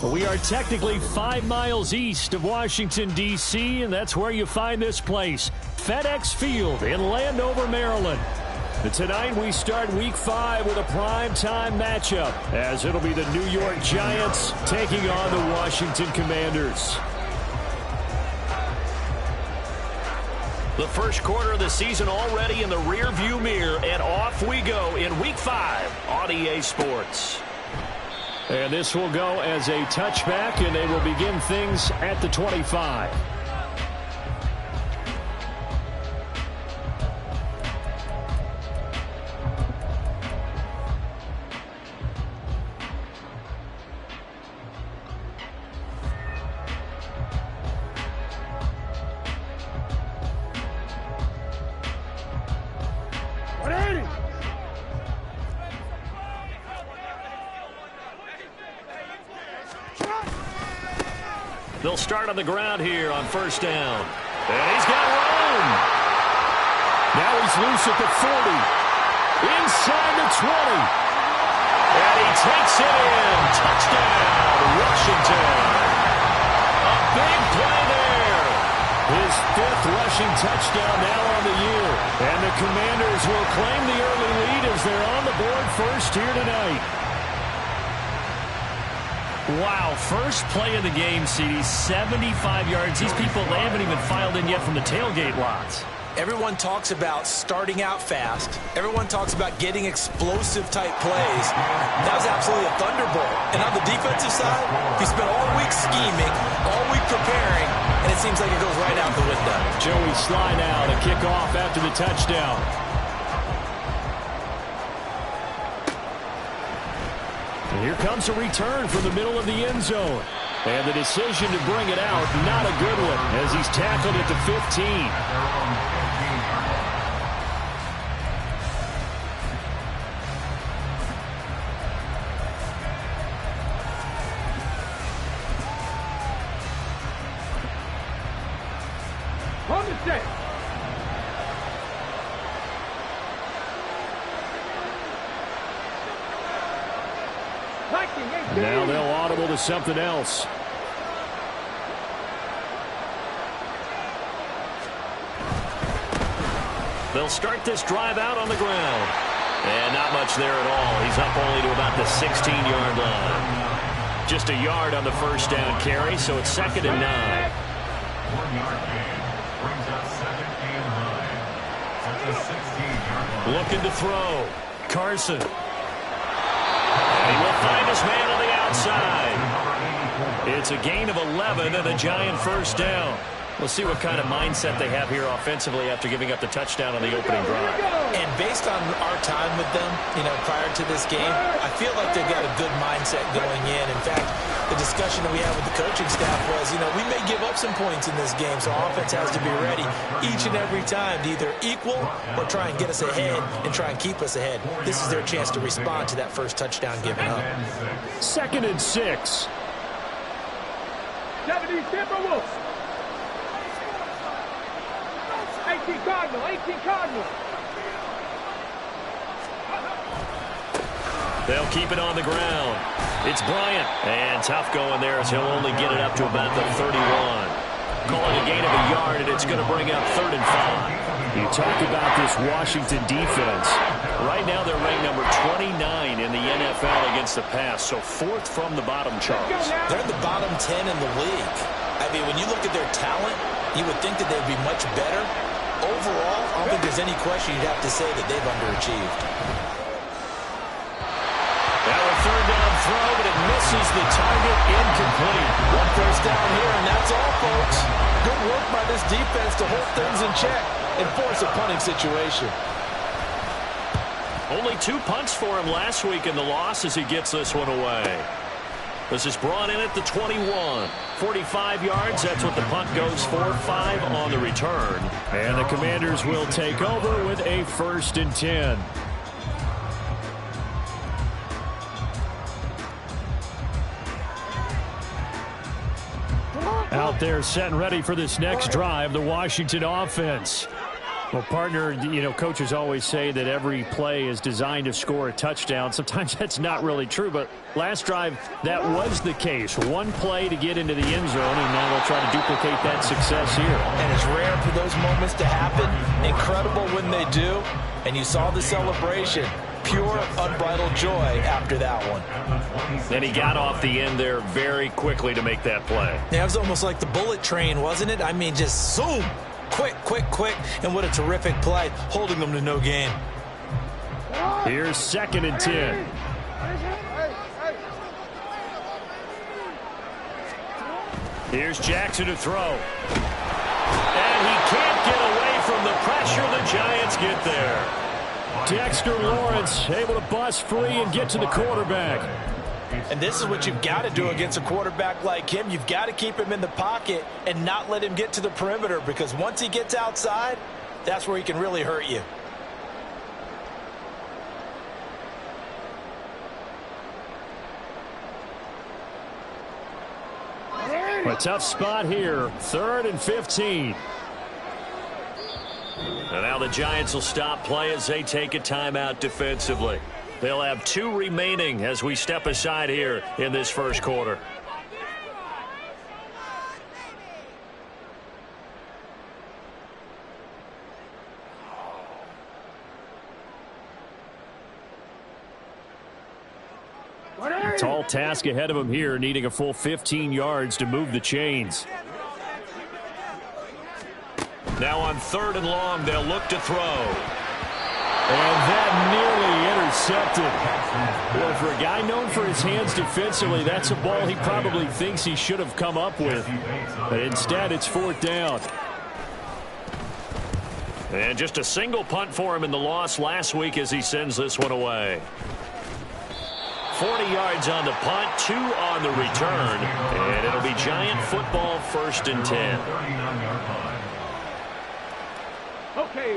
We are technically 5 miles east of Washington, D.C., and that's where you find this place, FedEx Field in Landover, Maryland. And tonight we start Week 5 with a primetime matchup, as it'll be the New York Giants taking on the Washington Commanders. The first quarter of the season already in the rearview mirror, and off we go in Week 5 on EA Sports. And this will go as a touchback, and they will begin things at the 25. They'll start on the ground here on first down. And he's got room. Now he's loose at the 40. Inside the 20. And he takes it in. Touchdown, Washington. A big play there. His 5th rushing touchdown now on the year. And the Commanders will claim the early lead as they're on the board first here tonight. Wow, first play of the game, CD, 75 yards. These people, they haven't even filed in yet from the tailgate lots. Everyone talks about starting out fast. Everyone talks about getting explosive-type plays. That was absolutely a thunderbolt. And on the defensive side, he spent all week scheming, all week preparing, and it seems like it goes right out the window. Joey Sly now to kick off after the touchdown. And here comes a return from the middle of the end zone. And the decision to bring it out, not a good one, as he's tackled at the 15. Now they'll audible to something else. They'll start this drive out on the ground. And not much there at all. He's up only to about the 16-yard line. Just a yard on the first down carry, so it's 2nd and 9. 1-yard gain brings up 2nd and 9. That's a 16-yard line. Looking to throw. Carson. And he will find his man on the outside. It's a gain of 11 and a Giant first down. We'll see what kind of mindset they have here offensively after giving up the touchdown on the opening drive. And based on our time with them, prior to this game, I feel like they've got a good mindset going in. In fact, the discussion that we had with the coaching staff was, we may give up some points in this game, so offense has to be ready each and every time to either equal or try and get us ahead and try and keep us ahead. This is their chance to respond to that first touchdown given up. 2nd and 6. 70 Timberwolves. 18 Cardinal, 18 Cardinal. They'll keep it on the ground. It's Bryant. And tough going there as he'll only get it up to about the 31. Calling a gain of a yard, and it's going to bring up 3rd and 5. You talked about this Washington defense. Right now they're ranked number 29 in the NFL against the pass, so 4th from the bottom charts. They're in the bottom 10 in the league. I mean, when you look at their talent, you would think that they'd be much better. Overall, I don't think there's any question you'd have to say that they've underachieved. Now a 3rd down throw, but it misses the target, incomplete. 1 first down here, and that's all, folks. Good work by this defense to hold things in check and force a punting situation. Only 2 punts for him last week in the loss as he gets this one away. This is brought in at the 21. 45 yards, that's what the punt goes for. 5 on the return. And the Commanders will take over with a 1st and 10. Out there set and ready for this next drive, the Washington offense. Well, partner, you know, coaches always say that every play is designed to score a touchdown. Sometimes that's not really true, but last drive, that was the case. 1 play to get into the end zone, and now they'll try to duplicate that success here. And it's rare for those moments to happen. Incredible when they do. And you saw the celebration. Pure, unbridled joy after that one. And he got off the end there very quickly to make that play. Yeah, it was almost like the bullet train, wasn't it? I mean, just zoom. Quick, quick, quick. And what a terrific play, holding them to no gain. Here's 2nd and 10. Here's Jackson to throw. And he can't get away from the pressure. The Giants get there. Dexter Lawrence able to bust free and get to the quarterback. And this is what you've got to do against a quarterback like him. You've got to keep him in the pocket and not let him get to the perimeter, because once he gets outside, that's where he can really hurt you. A tough spot here. 3rd and 15. And now the Giants will stop play as they take a timeout defensively. They'll have 2 remaining as we step aside here in this first quarter. Tall task ahead of him here, needing a full 15 yards to move the chains. Now on 3rd and long, they'll look to throw. And that nearly intercepted. Well, for a guy known for his hands defensively, that's a ball he probably thinks he should have come up with. But instead, it's 4th down. And just a single punt for him in the loss last week as he sends this one away. 40 yards on the punt, 2 on the return. And it'll be Giant football, 1st and 10.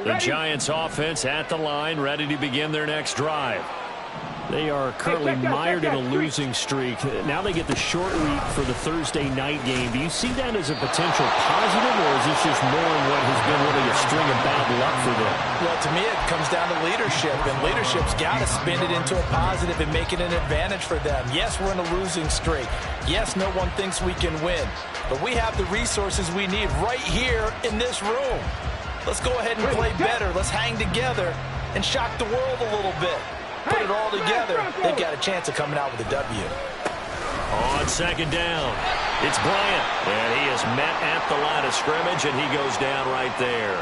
The Giants offense at the line, ready to begin their next drive. They are currently mired in a losing streak. Now they get the short week for the Thursday night game. Do you see that as a potential positive, or is this just more in what has been really a string of bad luck for them? Well, to me, it comes down to leadership, and leadership's got to spin it into a positive and make it an advantage for them. Yes, we're in a losing streak. Yes, no one thinks we can win, but we have the resources we need right here in this room. Let's go ahead and play better. Let's hang together and shock the world a little bit. Put it all together, they've got a chance of coming out with a W. On 2nd down, it's Bryant. And he is met at the line of scrimmage, and he goes down right there.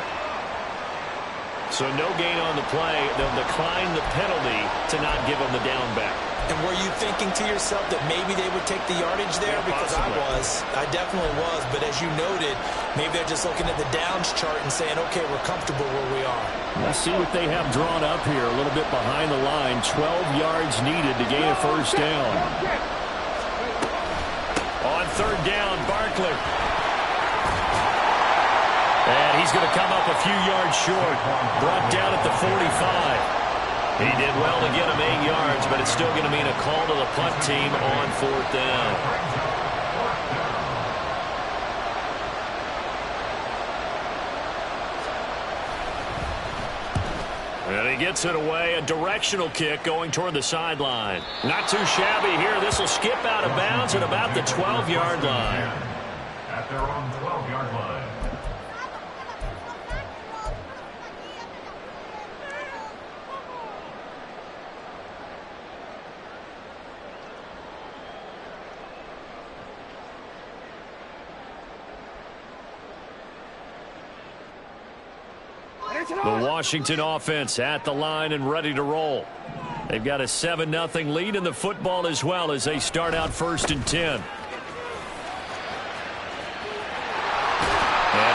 So no gain on the play. They'll decline the penalty to not give him the down back. And were you thinking to yourself that maybe they would take the yardage there? Yeah, because possibly. I definitely was. But as you noted, maybe they're just looking at the downs chart and saying, okay, we're comfortable where we are. Let's see what they have drawn up here. A little bit behind the line. 12 yards needed to gain a 1st down. On 3rd down, Barkley. And he's going to come up a few yards short. Brought down at the 45. He did well to get him 8 yards, but it's still going to mean a call to the punt team on 4th down. And he gets it away, a directional kick going toward the sideline. Not too shabby here. This will skip out of bounds at about the 12-yard line. At their own 12-yard line. The Washington offense at the line and ready to roll. They've got a 7-0 lead in the football as well as they start out 1st and 10. And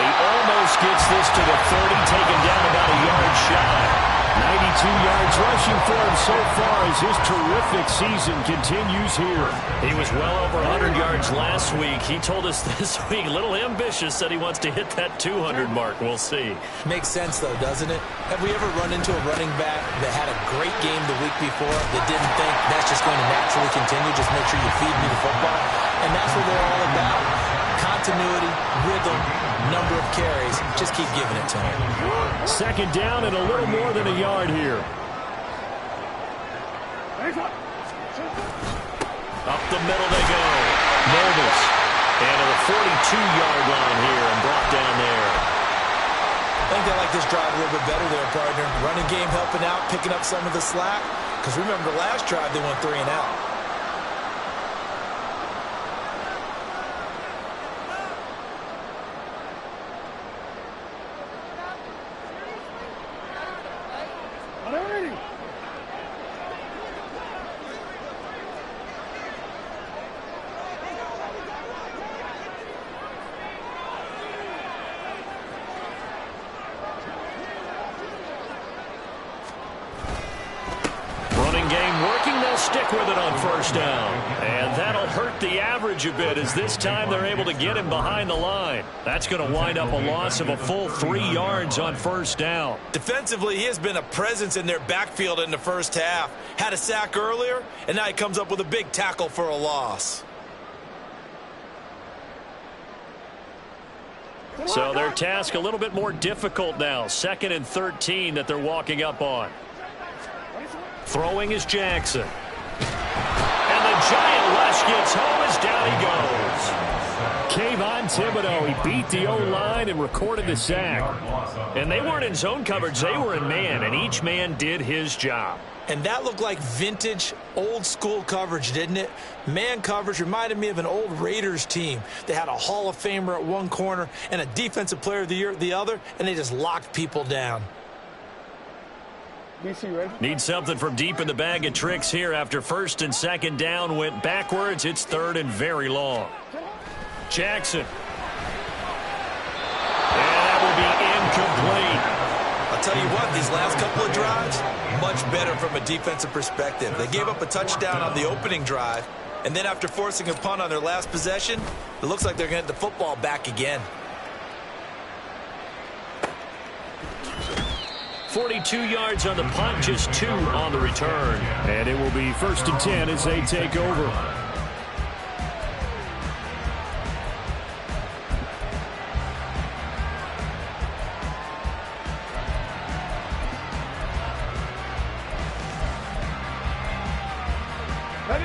he almost gets this to the 30, taken down about a yard shy. 92 yards rushing for him so far as his terrific season continues here. He was well over 100 yards last week. He told us this week, a little ambitious, said he wants to hit that 200 mark. We'll see. Makes sense, though, doesn't it? Have we ever run into a running back that had a great game the week before that didn't think that's just going to naturally continue? Just make sure you feed me the football. And that's what they're all about. Continuity, rhythm, number of carries. Just keep giving it to him. 2nd down and a little more than a yard here. Up the middle they go. Novus. And to the 42-yard line here and brought down there. I think they like this drive a little bit better there, partner. Running game helping out, picking up some of the slack. Because remember, the last drive they went 3 and out. Stick with it on 1st down. And that'll hurt the average a bit as this time they're able to get him behind the line. That's going to wind up a loss of a full 3 yards on 1st down. Defensively, he has been a presence in their backfield in the first half. Had a sack earlier, and now he comes up with a big tackle for a loss. So their task a little bit more difficult now. 2nd and 13 that they're walking up on. Throwing is Jackson. And the giant rush gets home as down he goes. Kayvon Thibodeaux, he beat the O-line and recorded the sack. And they weren't in zone coverage, they were in man, and each man did his job. And that looked like vintage, old-school coverage, didn't it? Man coverage reminded me of an old Raiders team. They had a Hall of Famer at one corner and a Defensive Player of the Year at the other, and they just locked people down. Need something from deep in the bag of tricks here after 1st and 2nd down went backwards. It's 3rd and very long. Jackson. And that will be incomplete. I'll tell you what, these last couple of drives, much better from a defensive perspective. They gave up a touchdown on the opening drive, and then after forcing a punt on their last possession, it looks like they're going to get the football back again. 42 yards on the punt, just 2 on the return. And it will be 1st and 10 as they take over.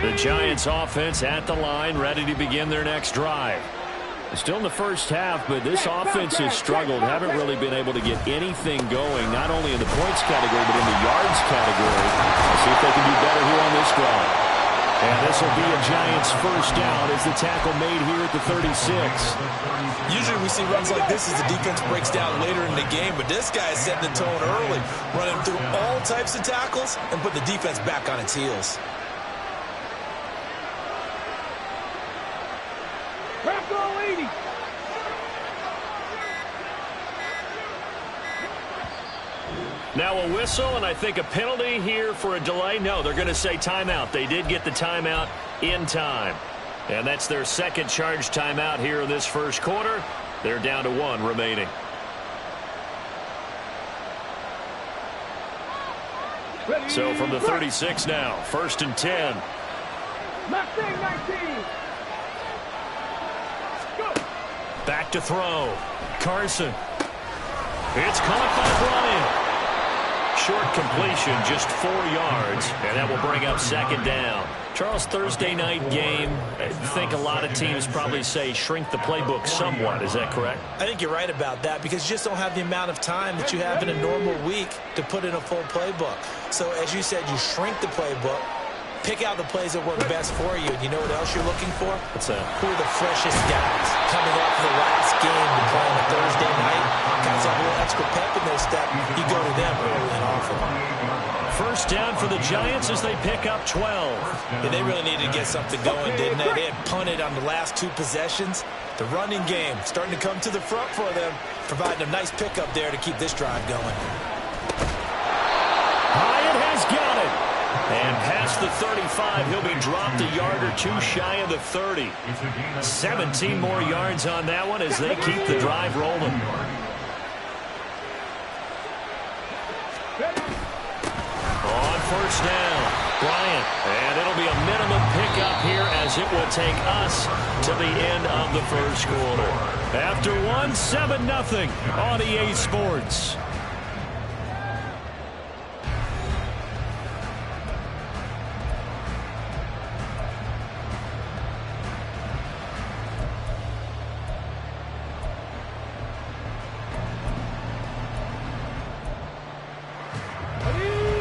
The Giants offense at the line, ready to begin their next drive. Still in the first half, but this offense has struggled. Haven't really been able to get anything going, not only in the points category, but in the yards category. Let's see if they can do better here on this drive. And this will be a Giants 1st down as the tackle made here at the 36. Usually we see runs like this as the defense breaks down later in the game, but this guy is setting the tone early, running through all types of tackles and put the defense back on its heels. Now a whistle, and I think a penalty here for a delay. No, they're going to say timeout. They did get the timeout in time. And that's their 2nd charge timeout here in this 1st quarter. They're down to 1 remaining. So from the 36 now, 1st and 10. Back to throw. Carson. It's caught by Bryant. short completion, just 4 yards, and that will bring up second down. Charles, Thursday night game, I think a lot of teams probably say shrink the playbook somewhat. Is that correct? I think you're right about that because you just don't have the amount of time that you have in a normal week to put in a full playbook. So as you said, you shrink the playbook, pick out the plays that work best for you. And you know what else you're looking for? What's that? Who are the freshest guys coming off the last game to play on a Thursday night? Guys have a little extra pep in their step. You go to them early and often. First down for the Giants as they pick up 12. Yeah, they really needed to get something going, didn't they? They had punted on the last 2 possessions. The running game starting to come to the front for them, providing a nice pickup there to keep this drive going. Hyatt has got it. And past the 35, he'll be dropped a yard or 2 shy of the 30. 17 more yards on that one as they keep the drive rolling. On first down, Bryant. And it'll be a minimum pickup here as it will take us to the end of the first quarter. After 1, 7-0 on EA Sports.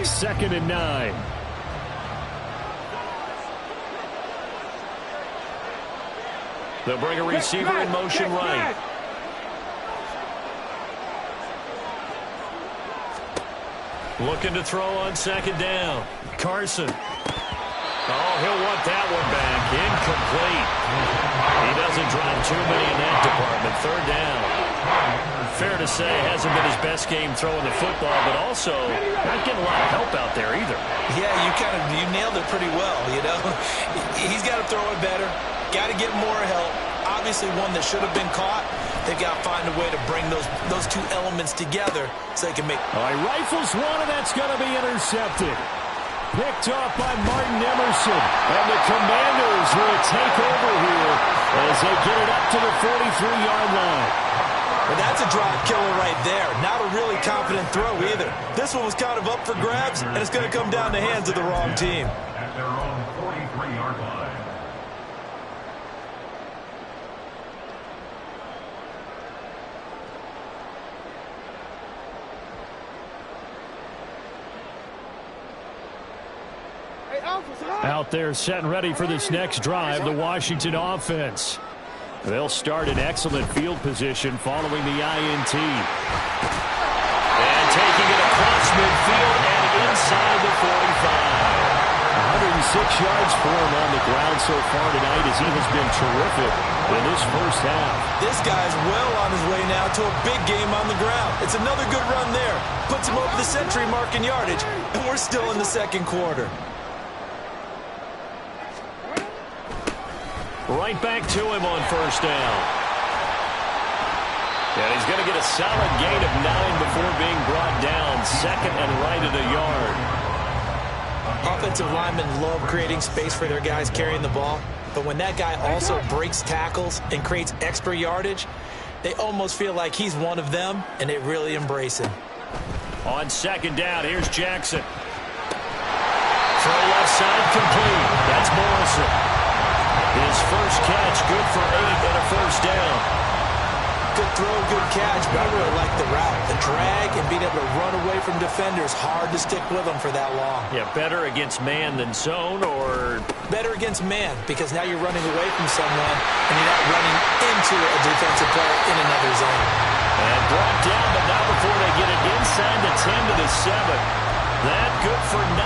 Second and 9. They'll bring a receiver in motion right. Looking to throw on second down. Carson. Oh, he'll want that one back. Incomplete. He doesn't drop too many in that department. Third down. Fair to say, hasn't been his best game throwing the football, but also not getting a lot of help out there either. Yeah, you nailed it pretty well, you know. He's got to throw it better. Got to get more help. Obviously one that should have been caught. They've got to find a way to bring those 2 elements together so they can make... All right, rifles one, and that's going to be intercepted. Picked off by Martin Emerson. And the Commanders will take over here as they get it up to the 43-yard line. Well, that's a drive killer right there. Not a really confident throw either. This one was kind of up for grabs, and it's going to come down the hands of the wrong team. At their own 43-yard line. Out there set and ready for this next drive, the Washington offense. They'll start in excellent field position following the INT. And taking it across midfield and inside the 45. 106 yards for him on the ground so far tonight as he has been terrific in this first half. This guy's well on his way now to a big game on the ground. It's another good run there. Puts him over the century mark in yardage, and we're still in the second quarter. Right back to him on first down. And he's going to get a solid gain of 9 before being brought down. Second and right at a yard. Offensive linemen love creating space for their guys carrying the ball. But when that guy also breaks tackles and creates extra yardage, they almost feel like he's one of them, and they really embrace him. On second down, here's Jackson. Throw left side complete. That's Morrison. His first catch, good for 8 and a first down. Good throw, good catch, but I really like the route. The drag and being able to run away from defenders, hard to stick with them for that long. Yeah, better against man than zone, or... Better against man, because now you're running away from someone, and you're not running into a defensive player in another zone. And brought down, but not before they get it inside the 10 to the 7. That good for 19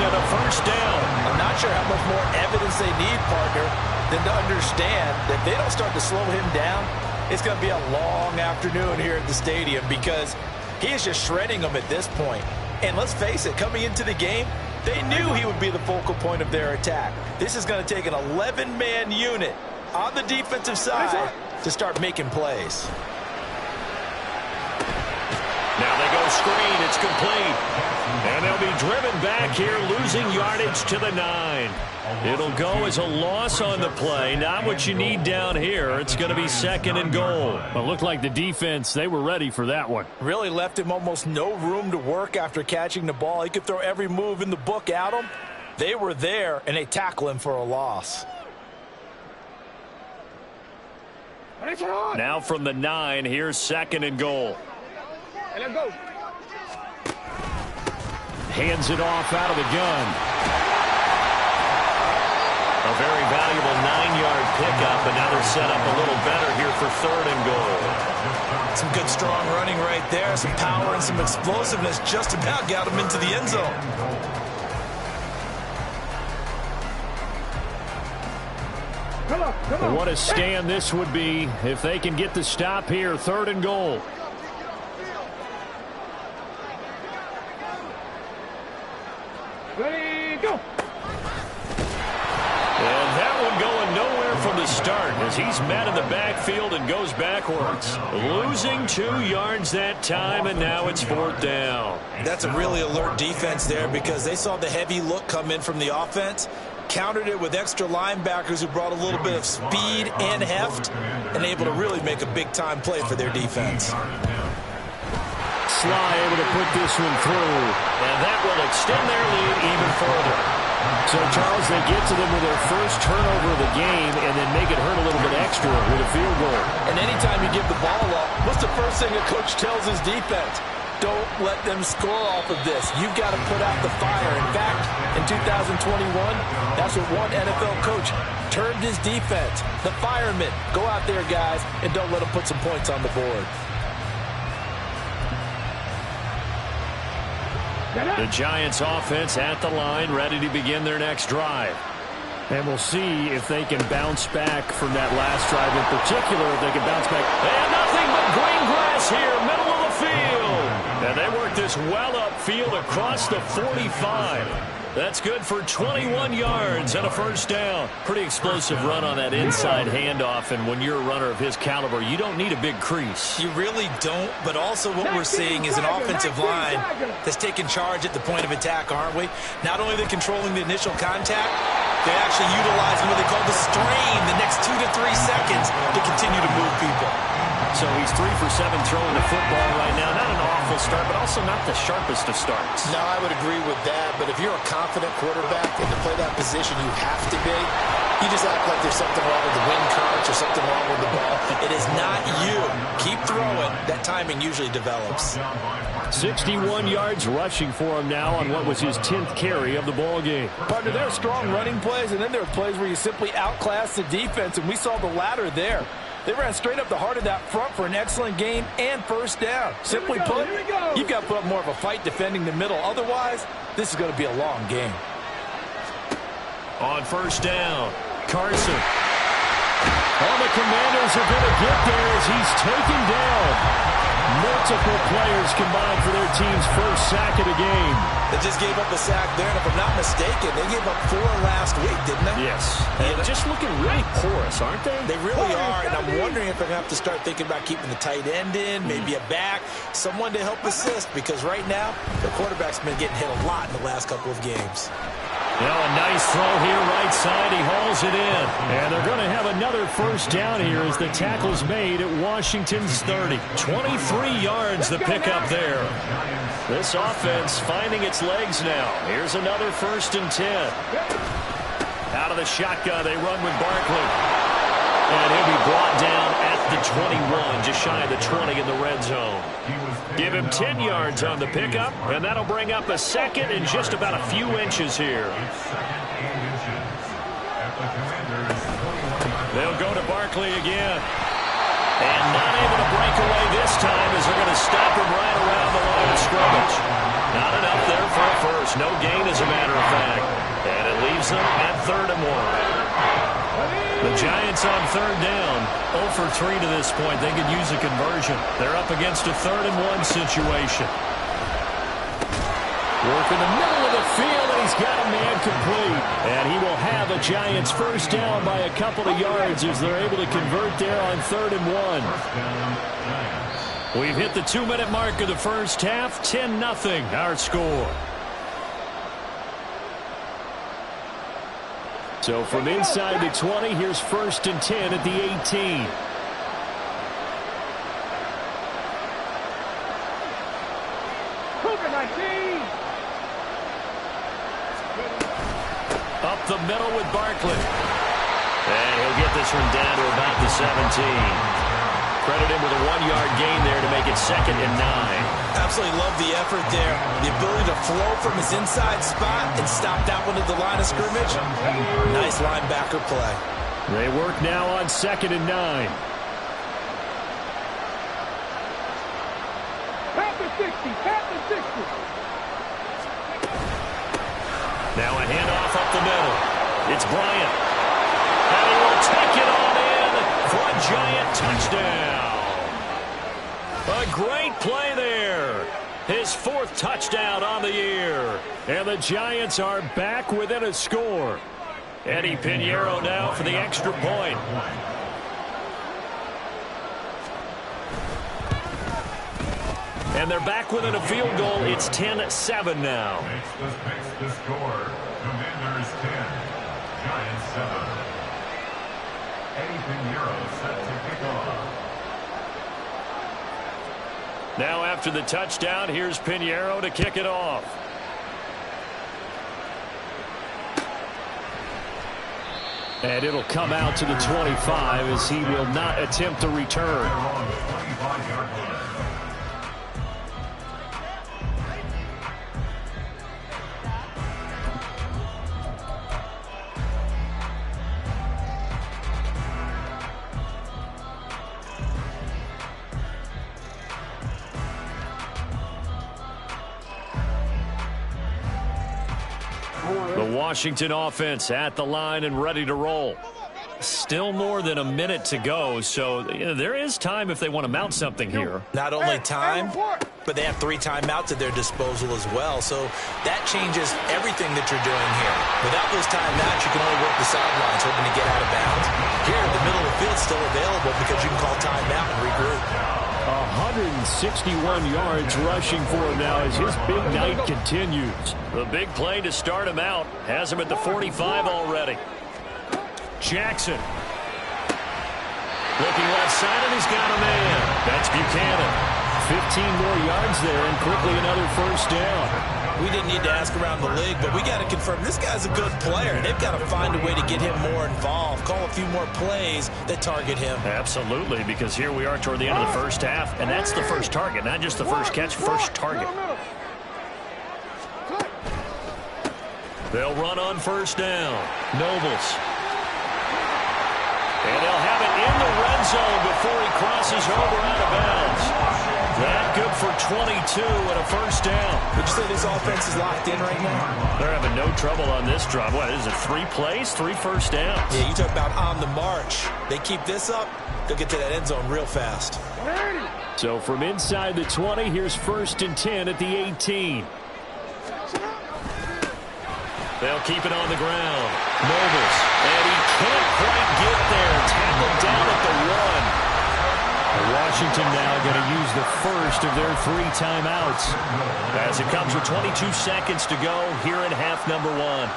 and a first down. I'm not sure how much more evidence they need, partner, than to understand that if they don't start to slow him down, it's going to be a long afternoon here at the stadium because he is just shredding them at this point. And let's face it, coming into the game, they knew he would be the focal point of their attack. This is going to take an 11-man unit on the defensive side to start making plays. Now they go screen. It's complete. And they'll be driven back here, losing yardage to the 9. It'll go as a loss on the play. Not what you need down here. It's going to be 2nd and goal. Well, it looked like the defense, they were ready for that one. Really left him almost no room to work after catching the ball. He could throw every move in the book at him. They were there, and they tackle him for a loss. Now from the 9, here's 2nd and goal. Let's go. Hands it off out of the gun. A very valuable 9-yard pickup, and now they're set up a little better here for 3rd and goal. Some good, strong running right there. Some power and some explosiveness just about got him into the end zone. Come on. What a stand this would be if they can get the stop here. 3rd and goal. Ready, go. And that one going nowhere from the start as he's met in the backfield and goes backwards. Losing 2 yards that time, and now it's 4th down. That's a really alert defense there because they saw the heavy look come in from the offense, countered it with extra linebackers who brought a little bit of speed and heft, and able to really make a big-time play for their defense. Sly able to put this one through. And that will extend their lead even further. So, Charles, they get to them with their first turnover of the game and then make it hurt a little bit extra with a field goal. And anytime you give the ball up, what's the first thing a coach tells his defense? Don't let them score off of this. You've got to put out the fire. In fact, in 2021, that's what one NFL coach termed his defense. The firemen. Go out there, guys, and don't let them put some points on the board. The Giants offense at the line, ready to begin their next drive. And we'll see if they can bounce back from that last drive in particular, if they can bounce back. And nothing but green grass here, middle of the field. And they work this well upfield across the 45. That's good for 21 yards and a 1st down. Pretty explosive run on that inside handoff, and when you're a runner of his caliber, you don't need a big crease. You really don't, but also what we're seeing is an offensive line that's taking charge at the point of attack, aren't we? Not only are they controlling the initial contact, they're actually utilizing what they call the strain the next 2 to 3 seconds to continue to move people. So he's 3 for 7 throwing the football right now. Not an awful start, but also not the sharpest of starts. No, I would agree with that. But if you're a confident quarterback and to play that position, you have to be. You just act like there's something wrong with the wind currents or something wrong with the ball. It is not you. Keep throwing. That timing usually develops. 61 yards rushing for him now on what was his 10th carry of the ball game. Partner, there are strong running plays, and then there are plays where you simply outclass the defense, and we saw the latter there. They ran straight up the heart of that front for an excellent gain and 1st down. Simply put, you've got to put up more of a fight defending the middle. Otherwise, this is going to be a long game. On 1st down, Carson. All the Commanders are going to get there as he's taken down. Multiple players combined for their team's first sack of the game. They just gave up a sack there, and if I'm not mistaken, they gave up 4 last week, didn't they? Yes. And just looking really porous, aren't they? They really are, and I'm wondering if they're going to have to start thinking about keeping the tight end in, maybe a back, someone to help assist, because right now, the quarterback's been getting hit a lot in the last couple of games. A nice throw here, right side. He hauls it in. And they're going to have another 1st down here as the tackle's made at Washington's 30. 23 yards the pickup there. This offense finding its legs now. Here's another 1st and 10. Out of the shotgun, they run with Barkley. And he'll be brought down at the 21, just shy of the 20 in the red zone. Give him 10 yards on the pickup, and that'll bring up a 2nd and just about a few inches here. They'll go to Barkley again. And not able to break away this time as they're going to stop him right around the line of scrimmage. Not enough there for a 1st. No gain, as a matter of fact. And it leaves them at 3rd and 1. The Giants on 3rd down, 0 for 3 to this point. They could use a conversion. They're up against a 3rd and 1 situation. Work in the middle of the field, and he's got a man complete. And he will have a Giants 1st down by a couple of yards as they're able to convert there on 3rd and 1. We've hit the 2-minute mark of the first half. 10-0 our score. So from inside the 20, here's 1st and 10 at the 18. Up the middle with Barkley. And he'll get this one down to about the 17. Credit him with a 1-yard gain there to make it 2nd and 9. Absolutely love the effort there. The ability to flow from his inside spot and stop that one at the line of scrimmage. Nice linebacker play. They work now on 2nd and 9. Tap the 60. Tap the 60. Now a handoff up the middle. It's Bryant. And he will take it on in for a Giant touchdown. A great play there. His 4th touchdown on the year. And the Giants are back within a score. Eddie Pinheiro now for the extra point. And they're back within a field goal. It's 10-7 now. Makes the score. Commanders 10, Giants 7. Eddie Pinheiro set to kick off. Now after the touchdown, here's Pinheiro to kick it off. And it'll come out to the 25 as he will not attempt to return. Washington offense at the line and ready to roll. Still more than a minute to go, so there is time if they want to mount something here. Not only time, but they have 3 timeouts at their disposal as well, so that changes everything that you're doing here. Without those timeouts, you can only work the sidelines, hoping to get out of bounds. Here, the middle of the field is still available because you can call timeout and regroup. 161 yards rushing for him now as his big night continues. The big play to start him out has him at the 45 already. Jackson. Looking left side, and he's got a man. That's Buchanan. 15 more yards there, and quickly another 1st down. We didn't need to ask around the league, but we got to confirm this guy's a good player. They've got to find a way to get him more involved, call a few more plays that target him. Absolutely, because here we are toward the end of the first half, and that's the first target, not just the first catch, first target. They'll run on 1st down. Nobles. And they'll have it in the red zone before he crosses over out of bounds. That good for 22 and a 1st down. Would you say this offense is locked in right now? They're having no trouble on this drive. What is it, 3 plays, 3 first downs? Yeah, you talk about on the march. They keep this up, they'll get to that end zone real fast. So from inside the 20, here's 1st and 10 at the 18. They'll keep it on the ground. Nobles, and he can't quite get there. Tackled down at the 1. Washington now going to use the first of their 3 timeouts as it comes with 22 seconds to go here in half number 1.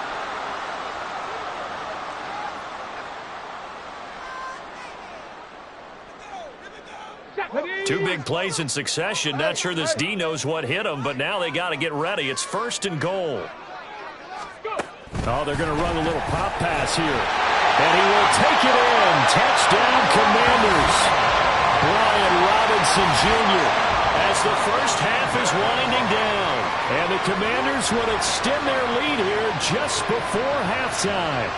2 big plays in succession. Not sure this D knows what hit him, but now they got to get ready. It's 1st and goal. Oh, they're going to run a little pop pass here. And he will take it in. Touchdown, Commanders. Brian Robinson Jr. as the first half is winding down. And the Commanders would extend their lead here just before halftime.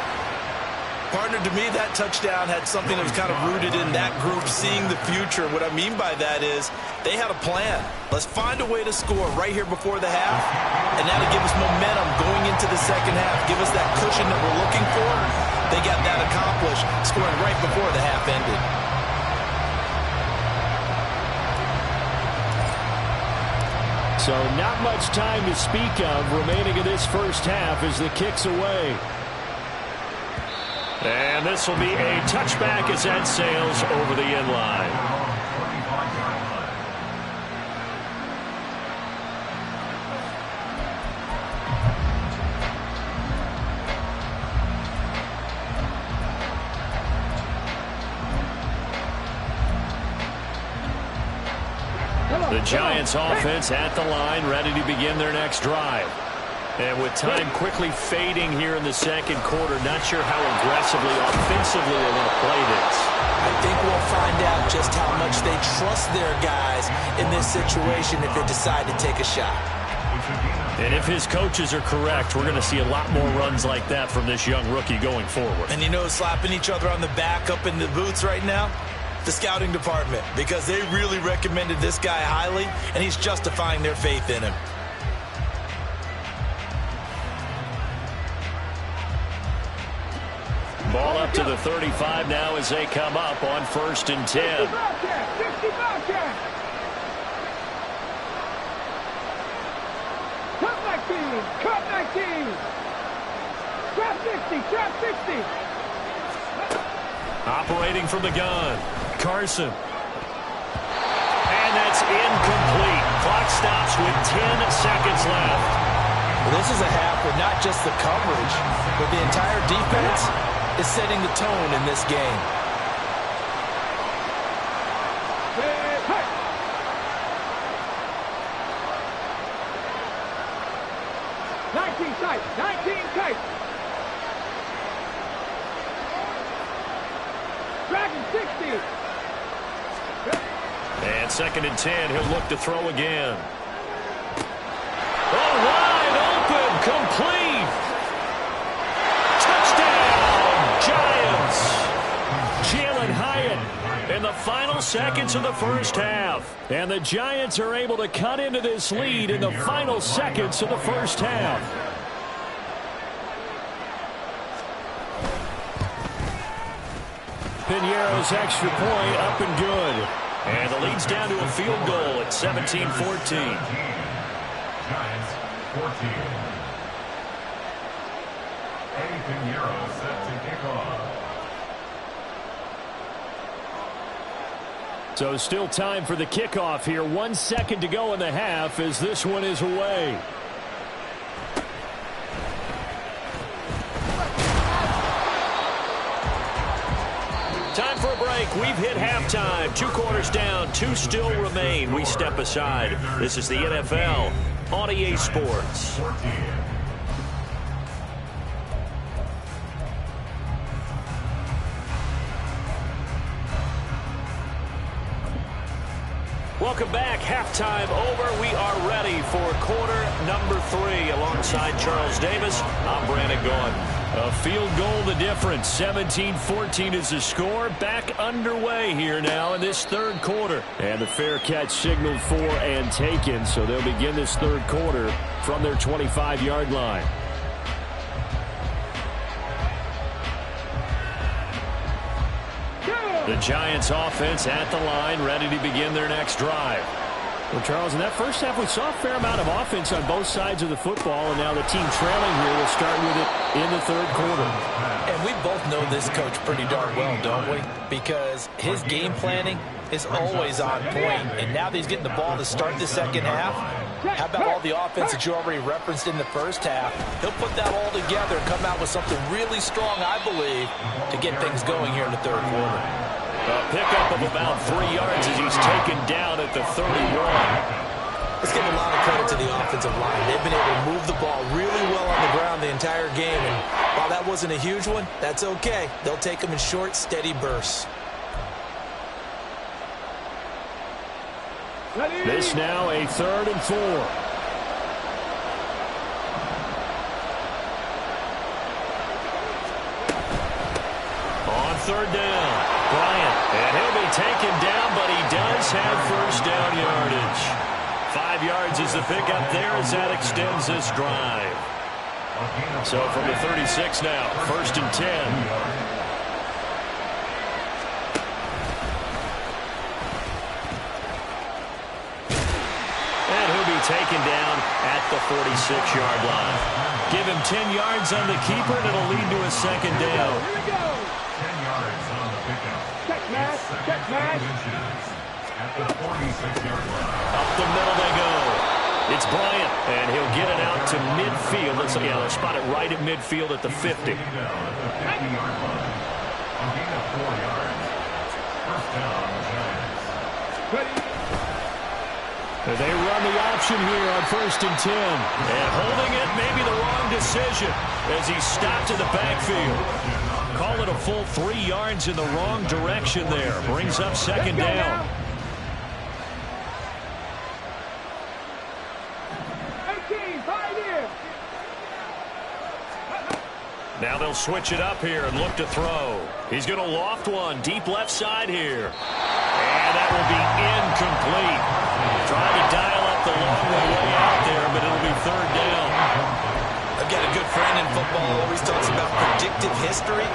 Partner, to me, that touchdown had something that was kind of rooted in that group seeing the future. What I mean by that is they had a plan. Let's find a way to score right here before the half, and that'll give us momentum going into the second half, give us that cushion that we're looking for. They got that accomplished, scoring right before the half ended. So not much time to speak of remaining in this first half as the kick's away. And this will be a touchback as that sails over the end line. The Giants offense at the line, ready to begin their next drive. And with time quickly fading here in the second quarter, not sure how aggressively, offensively they're going to play this. I think we'll find out just how much they trust their guys in this situation if they decide to take a shot. And if his coaches are correct, we're going to see a lot more runs like that from this young rookie going forward. And you know, slapping each other on the back up in the boots right now? The scouting department, because they really recommended this guy highly, and he's justifying their faith in him. Ball up to the 35 now as they come up on 1st and 10. Cut 19! Cut 19! Trap 60! Trap 60! Operating from the gun, Carson. And that's incomplete. Clock stops with 10 seconds left. Well, this is a half where not just the coverage, but the entire defense is setting the tone in this game. Hey! 19 tight! 19 tight! Dragon 60! And 2nd and 10, he'll look to throw again. Oh, wide open, complete. Touchdown, Giants. Jalen Hyatt in the final seconds of the first half. And the Giants are able to cut into this lead in the final seconds of the first half. Piñeiro's extra point up and good. And the lead's down to a field goal at 17-14. Giants 14. Eddie Piñeiro set to kick off. So still time for the kickoff here. 1 second to go in the half as this one is away. Time for a break. We've hit halftime. 2 quarters down. 2 still remain. We step aside. This is the NFL on EA Sports. 14. Welcome back. Halftime over. We are ready for quarter number 3. Alongside Charles Davis, I'm Brandon Gaudin. A field goal the difference. 17-14 is the score. Back underway here now in this third quarter. And the fair catch signaled for and taken. So they'll begin this third quarter from their 25-yard line. The Giants offense at the line, ready to begin their next drive. Well, Charles, in that first half, we saw a fair amount of offense on both sides of the football, and now the team trailing here will start with it in the third quarter. And we both know this coach pretty darn well, don't we? Because his game planning is always on point, and now that he's getting the ball to start the second half, how about all the offense that you already referenced in the first half? He'll put that all together and come out with something really strong, I believe, to get things going here in the third quarter. A pickup of about 3 yards as he's taken down at the 31. Let's give a lot of credit to the offensive line. They've been able to move the ball really well on the ground the entire game, and while that wasn't a huge one, that's okay. They'll take them in short, steady bursts. This now a 3rd and 4. On 3rd down, Bryant, and he'll be taken down, but he does have first down yardage. 5 yards is the pickup there as that extends this drive. So from the 36 now, 1st and 10. Taken down at the 46-yard line. Give him 10 yards on the keeper, and it'll lead to a 2nd down. 10 yards on the pickup. Check match. Check match. At the 46-yard line. Up the middle they go. It's Bryant, and he'll get it out to midfield. They'll spot it right at midfield at the 50. Down at the 50-yard line. A gain of 4 yards. First down, Giants. Ready. They run the option here on 1st and 10. And holding it may be the wrong decision as he stopped in the backfield. Call it a full 3 yards in the wrong direction there. Brings up 2nd down. Now they'll switch it up here and look to throw. He's going to loft one deep left side here. And that will be incomplete. Trying to dial up the long way out there, but it'll be 3rd down. I've got a good friend in football who always talks about predictive history.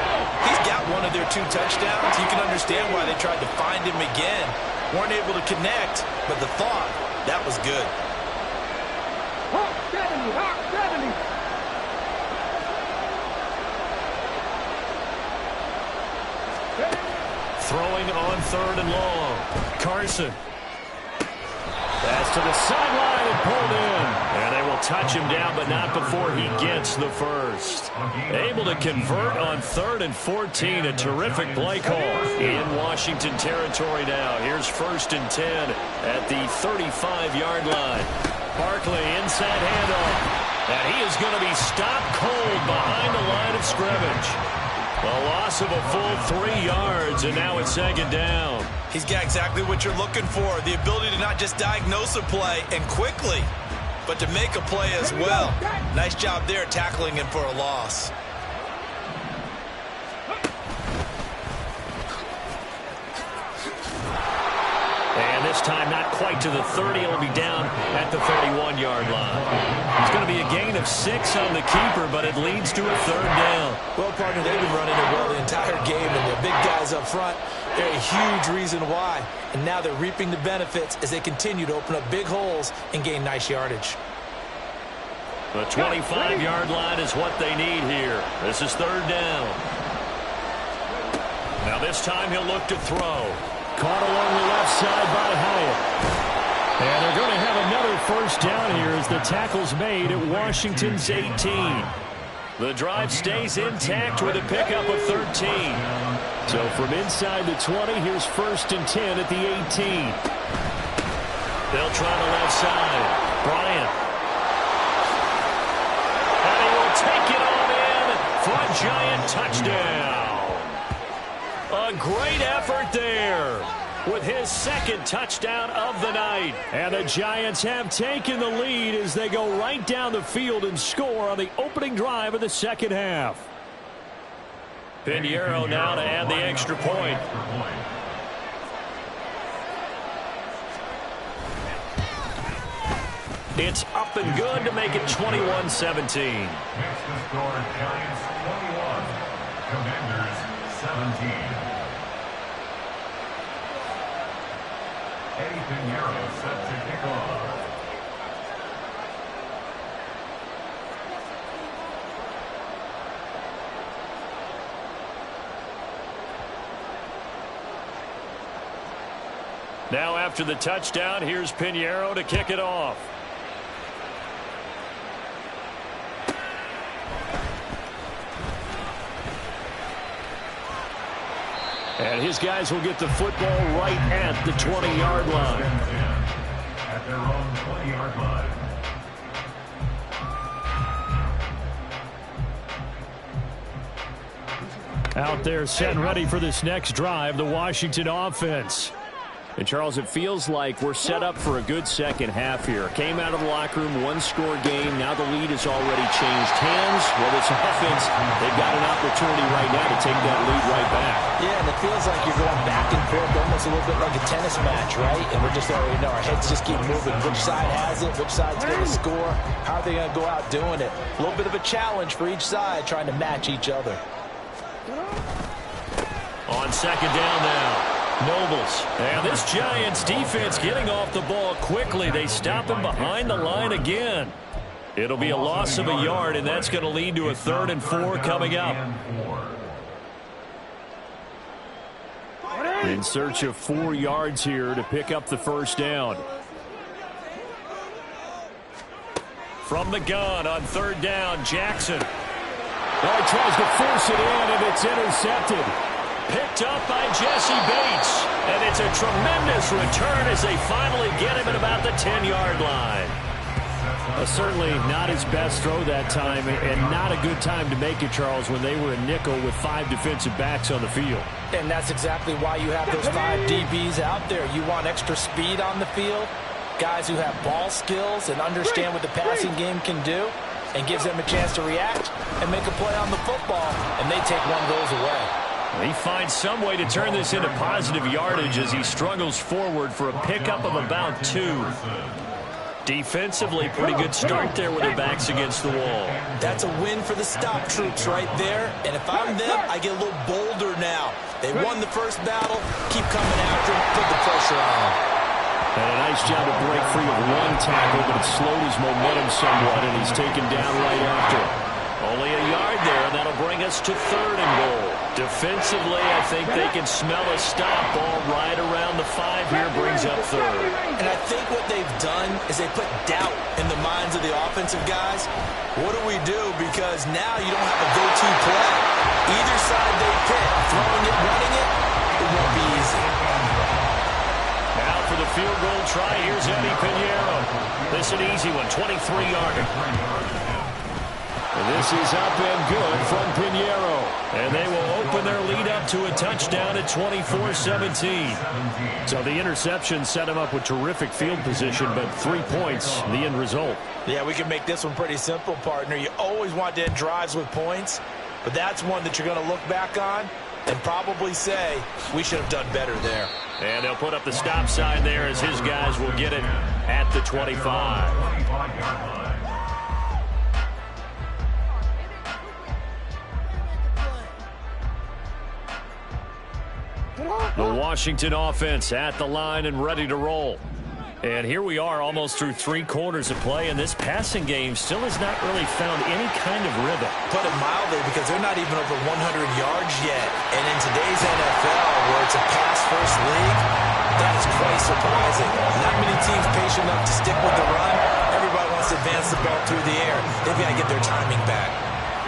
He's got one of their 2 touchdowns. You can understand why they tried to find him again. Weren't able to connect, but the thought, that was good. Hawk 70, Hawk 70. Throwing on 3rd and long. Carson. Pass to the sideline and pulled in. And they will touch him down, but not before he gets the first. Able to convert on 3rd and 14. A terrific play call in Washington territory now. Here's 1st and 10 at the 35-yard line. Barkley inside handoff. And he is going to be stopped cold behind the line of scrimmage. A loss of a full 3 yards, and now it's 2nd down. He's got exactly what you're looking for, the ability to not just diagnose a play and quickly, but to make a play as well. Nice job there tackling him for a loss. And this time not quite to the 30. It'll be down at the 31-yard line. It's going to be a gain of 6 on the keeper, but it leads to a 3rd down. Well, partner, they've been running it well the entire game, and the big guys up front, they're a huge reason why. And now they're reaping the benefits as they continue to open up big holes and gain nice yardage. The 25-yard line is what they need here. This is 3rd down. Now this time he'll look to throw. Caught along the left side by Hyatt. And they're going to have another 1st down here as the tackle's made at Washington's 18. The drive stays intact with a pickup of 13. So from inside the 20, here's 1st and 10 at the 18. They'll try the left side. Bryant. And he will take it on in for a Giant touchdown. A great effort there with his 2nd touchdown of the night. And the Giants have taken the lead as they go right down the field and score on the opening drive of the 2nd half. Pinheiro now to add the extra point. It's up and good to make it 21-17. Makes the score Giants 21, Commanders 17. Eddie Pinheiro set to kick off. Now after the touchdown, here's Pinheiro to kick it off. And his guys will get the football right at the 20-yard line. At their own 20-yard line. Out there set and ready for this next drive, the Washington offense. And, Charles, it feels like we're set up for a good second half here. Came out of the locker room, one-score game. Now the lead has already changed hands. Well, this offense, they've got an opportunity right now to take that lead right back. Yeah, and it feels like you're going back and forth, almost a little bit like a tennis match, right? And we're just already know our heads just keep moving. Which side has it? Which side's going to score? How are they going to go out doing it? A little bit of a challenge for each side, trying to match each other. On 2nd down now. Nobles. And this Giants defense getting off the ball quickly. They stop him behind the line again. It'll be a loss of a yard, and that's going to lead to a 3rd and 4 coming up. In search of 4 yards here to pick up the 1st down. From the gun on 3rd down, Jackson. Oh, he tries to force it in, and it's intercepted. Picked up by Jesse Bates. And it's a tremendous return as they finally get him at about the 10-yard line. Certainly not his best throw that time, and not a good time to make it, Charles, when they were a nickel with 5 defensive backs on the field. And that's exactly why you have those 5 DBs out there. You want extra speed on the field, guys who have ball skills and understand what the passing game can do, and gives them a chance to react and make a play on the football, and they take one of those away. He finds some way to turn this into positive yardage as he struggles forward for a pickup of about 2. Defensively, pretty good start there with their backs against the wall. That's a win for the stop troops right there. And if I'm them, I get a little bolder now. They won the first battle. Keep coming after him. Put the pressure on him. And a nice job to break free of one tackle, but it slowed his momentum somewhat, and he's taken down right after. Only a yard there, and that'll bring us to 3rd and goal. Defensively, I think they can smell a stop. Ball right around the 5 here, brings up 3rd. And I think what they've done is they put doubt in the minds of the offensive guys. What do we do? Because now you don't have a go-to play. Either side they pick, throwing it, running it, it won't be easy. Now for the field goal try, here's Eddie Pinheiro. This is an easy one, 23-yarder. This is up and good from Pinheiro. And they will open their lead up to a touchdown at 24-17. So the interception set him up with terrific field position, but 3 points, the end result. Yeah, we can make this one pretty simple, partner. You always want to end drives with points, but that's one that you're going to look back on and probably say, we should have done better there. And they'll put up the stop sign there as his guys will get it at the 25. The Washington offense at the line and ready to roll. And here we are almost through 3 quarters of play, and this passing game still has not really found any kind of rhythm. Put it mildly, because they're not even over 100 yards yet. And in today's NFL, where it's a pass-first league, that is quite surprising. Not many teams patient enough to stick with the run. Everybody wants to advance the ball through the air. They've got to get their timing back.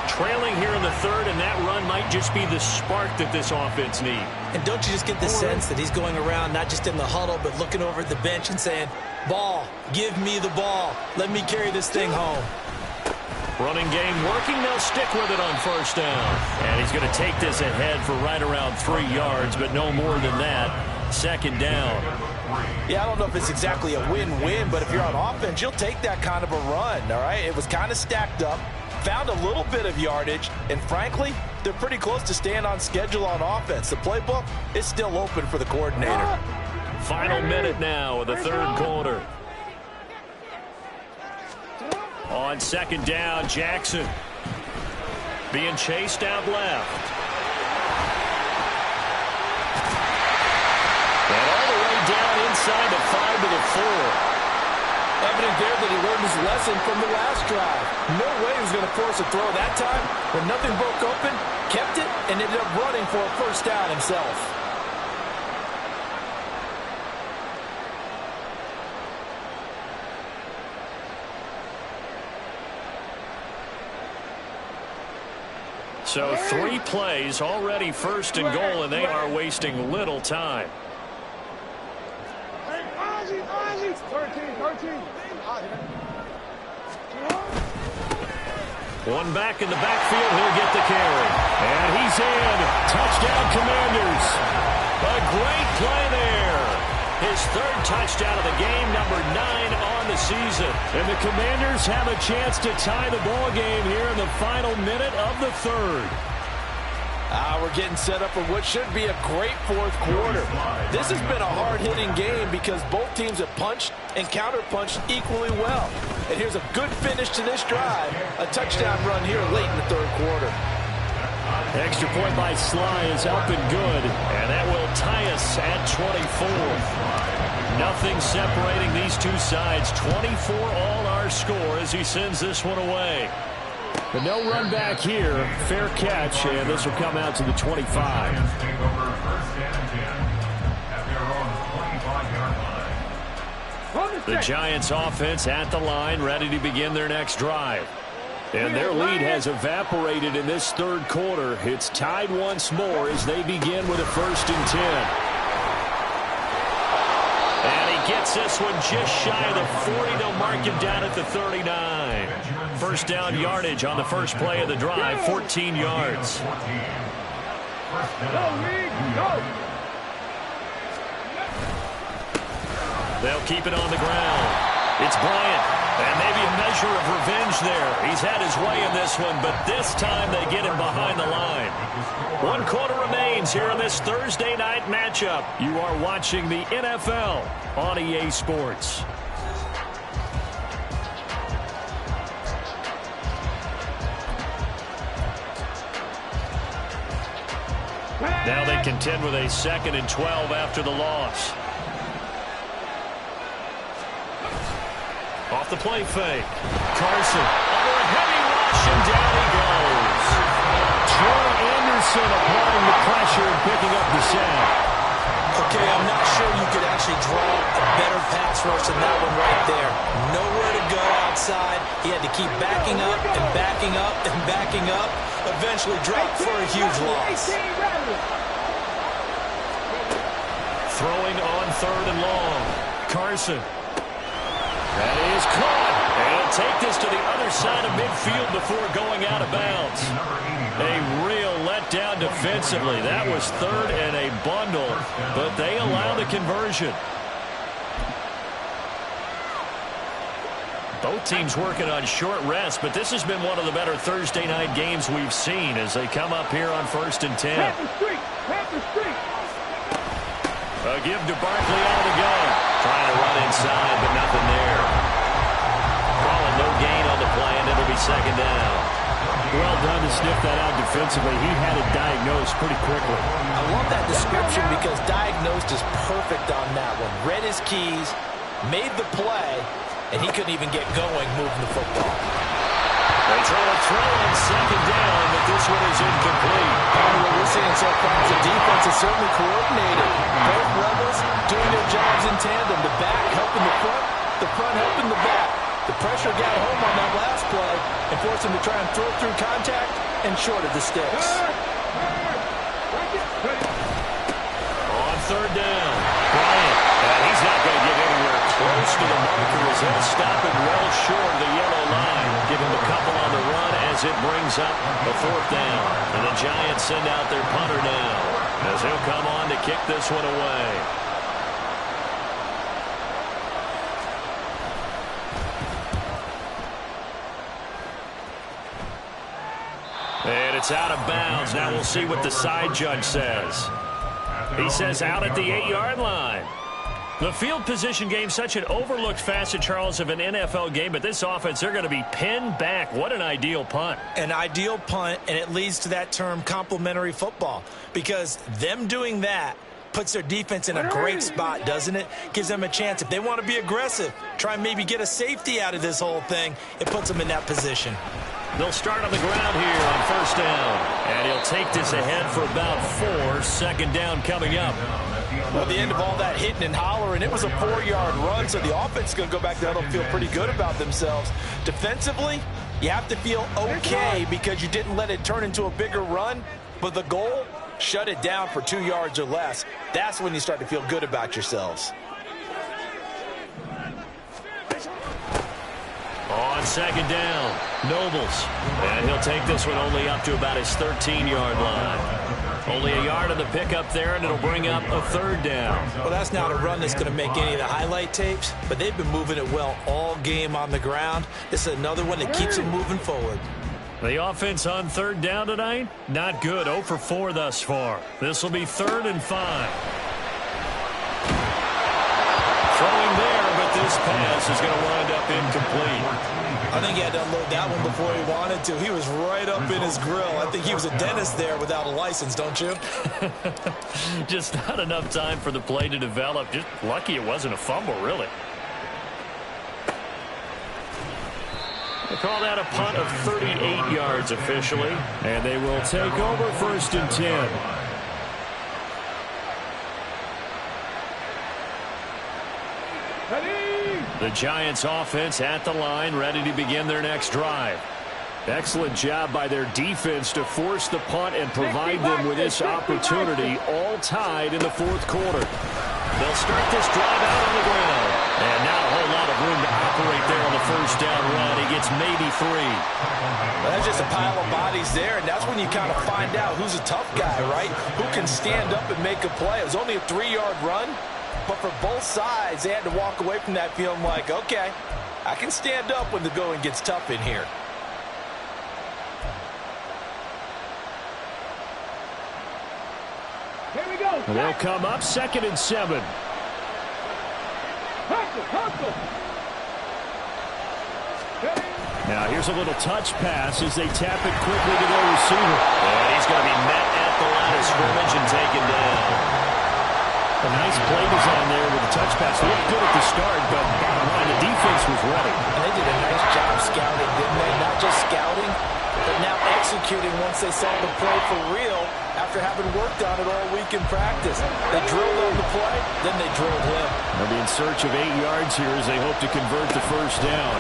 Trailing here in the 3rd, and that run might just be the spark that this offense needs. And don't you just get the sense that he's going around, not just in the huddle, but looking over at the bench and saying, ball, give me the ball. Let me carry this thing home. Running game working. They'll stick with it on 1st down. And he's going to take this ahead for right around 3 yards, but no more than that. 2nd down. Yeah, I don't know if it's exactly a win-win, but if you're on offense, you'll take that kind of a run, all right? It was kind of stacked up. Found a little bit of yardage, and frankly, they're pretty close to staying on schedule on offense. The playbook is still open for the coordinator. Final minute now of the 3rd quarter. On 2nd down, Jackson being chased out left. And all the way down inside the 5 to the 4. Evident there that he learned his lesson from the last drive. No way he was going to force a throw that time. When nothing broke open, kept it, and ended up running for a 1st down himself. So 3 plays already 1st and goal, and they are wasting little time. 1 back in the backfield, he'll get the carry. And he's in. Touchdown, Commanders. A great play there. His 3rd touchdown of the game, number 9 on the season. And the Commanders have a chance to tie the ball game here in the final minute of the 3rd. We're getting set up for what should be a great 4th quarter. This has been a hard-hitting game because both teams have punched and counter-punched equally well. And here's a good finish to this drive. A touchdown run here late in the 3rd quarter. Extra point by Sly is up and good. And that will tie us at 24. Nothing separating these two sides. 24 all our score as he sends this one away. But no run back here. Fair catch, and this will come out to the 25. The Giants offense at the line, ready to begin their next drive. And their lead has evaporated in this third quarter. It's tied once more as they begin with a 1st and 10. And he gets this one just shy of the 40. They'll mark him down at the 39. First down yardage on the first play of the drive, 14 yards. They'll keep it on the ground. It's Bryant, and maybe a measure of revenge there. He's had his way in this one, but this time they get him behind the line. 1 quarter remains here in this Thursday night matchup. You are watching the NFL on EA Sports. Now they contend with a 2nd and 12 after the loss. Off the play fake. Carson under a heavy rush, and down he goes. Troy Anderson applying the pressure and picking up the sack. Okay, I'm not sure you could actually draw a better pass rush than that one right there. Nowhere to go outside. He had to keep backing up and backing up and backing up. Eventually dropped for a huge loss. Throwing on 3rd and long. Carson. That is caught. And he'll take this to the other side of midfield before going out of bounds. A real letdown defensively. That was 3rd and a bundle, but they allow the conversion. Both teams working on short rest, but this has been one of the better Thursday night games we've seen as they come up here on 1st and 10. A give to Barkley out of the gun. Trying to run inside, but nothing there. Calling no gain on the play, and it'll be 2nd down. Well done to sniff that out defensively. He had it diagnosed pretty quickly. I love that description because diagnosed is perfect on that one. Read his keys, made the play, and he couldn't even get going moving the football. They try to throw on 2nd down, but this one is incomplete. And what we're seeing so far is the defense is certainly coordinated. Both levels doing their jobs in tandem. The back helping the front helping the back. The pressure got home on that last play and forced him to try and throw through contact and shorted the sticks. On 3rd down, Bryant. And he's not going to get anywhere close to the marker as he'll stop it well short of the yellow line. Give him a couple on the run as it brings up a 4th down. And the Giants send out their punter now as he'll come on to kick this one away. And it's out of bounds. Now we'll see what the side judge says. He says out at the 8-yard line. The field position game, such an overlooked facet, Charles, of an NFL game, but this offense, they're going to be pinned back. What an ideal punt. An ideal punt, and it leads to that term complementary football, because them doing that puts their defense in a great spot, doesn't it? Gives them a chance. If they want to be aggressive, try and maybe get a safety out of this whole thing, it puts them in that position. They'll start on the ground here on 1st down, and he'll take this ahead for about 4. 2nd down coming up. Well, at the end of all that hitting and hollering, it was a 4-yard run, so the offense is going to go back there and feel pretty good about themselves. Defensively, you have to feel okay because you didn't let it turn into a bigger run, but the goal, shut it down for 2 yards or less. That's when you start to feel good about yourselves. On 2nd down, Nobles. And he'll take this one only up to about his 13-yard line. Only a yard of the pickup there, and it'll bring up a 3rd down. Well, that's not a run that's going to make any of the highlight tapes, but they've been moving it well all game on the ground. This is another one that keeps them moving forward. The offense on 3rd down tonight, not good. 0 for 4 thus far. This will be 3rd and 5. Throwing there, but this pass is going to wind up incomplete. I think he had to unload that one before he wanted to. He was right up in his grill. I think he was a dentist there without a license, don't you? Just not enough time for the play to develop. Just lucky it wasn't a fumble, really. They call that a punt of 38 yards officially. And they will take over 1st and 10. The Giants offense at the line, ready to begin their next drive. Excellent job by their defense to force the punt and provide them with this opportunity, all tied in the fourth quarter. They'll start this drive out on the ground. And not a whole lot of room to operate there on the first down run. He gets maybe 3. Well, that's just a pile of bodies there, and that's when you kind of find out who's a tough guy, right? Who can stand up and make a play. It was only a 3-yard run, but for both sides, they had to walk away from that feeling like, okay, I can stand up when the going gets tough in here. Here we go. They'll come up 2nd and 7. Hustle. Now here's a little touch pass as they tap it quickly to their receiver. And he's going to be met at the line of scrimmage and taken down. A nice play design there with the touch pass. Looked good at the start, but bottom line, the defense was ready. And they did a nice job scouting, didn't they? Not just scouting, but now executing once they saw the play for real after having worked on it all week in practice. They drilled on the play, then they drilled him. They'll be in search of 8 yards here as they hope to convert the first down.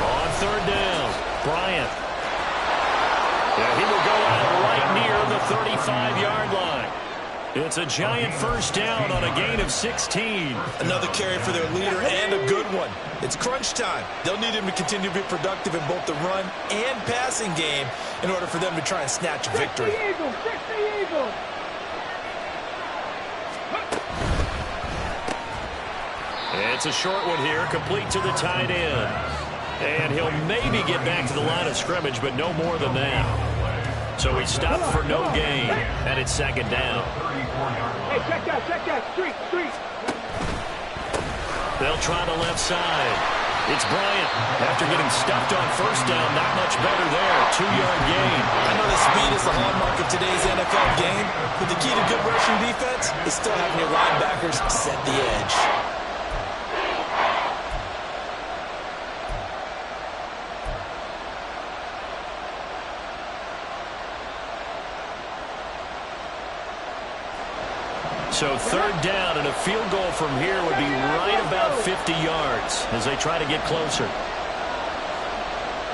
On 3rd down, Bryant. Yeah, he will go out right near the 35-yard line. It's a Giant first down on a gain of 16. Another carry for their leader and a good one. It's crunch time. They'll need him to continue to be productive in both the run and passing game in order for them to try and snatch a victory. 60 Eagles. It's a short one here, complete to the tight end. And he'll maybe get back to the line of scrimmage, but no more than that. So he stopped for no gain, and it's 2nd down. Hey, check that. Street. They'll try the left side. It's Bryant. After getting stuffed on first down, not much better there. 2-yard gain. I know the speed is the hallmark of today's NFL game, but the key to good rushing defense is still having your linebackers set the edge. So 3rd down, and a field goal from here would be right about 50 yards as they try to get closer.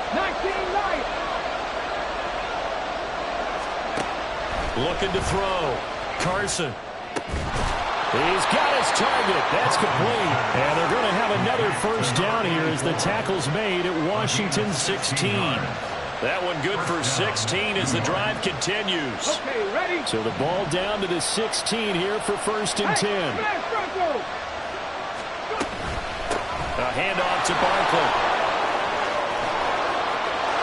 19-9. Looking to throw. Carson. He's got his target. That's complete. And they're going to have another first down here as the tackle's made at Washington 16. That one good for 16 as the drive continues. Okay, ready? So the ball down to the 16 here for 1st and 10. A handoff to Barkley.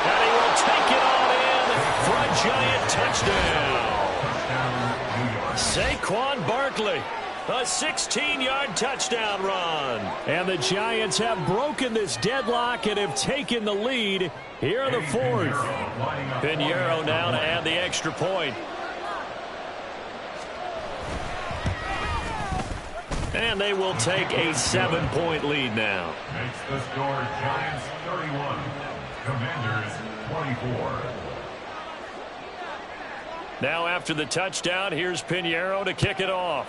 And he will take it all in for a Giant touchdown. Saquon Barkley. A 16-yard touchdown run. And the Giants have broken this deadlock and have taken the lead here in the 4th. Pinheiro now to add the extra point. And they will take a 7-point lead now. Makes the score Giants 31, Commanders 24. Now after the touchdown, here's Pinheiro to kick it off.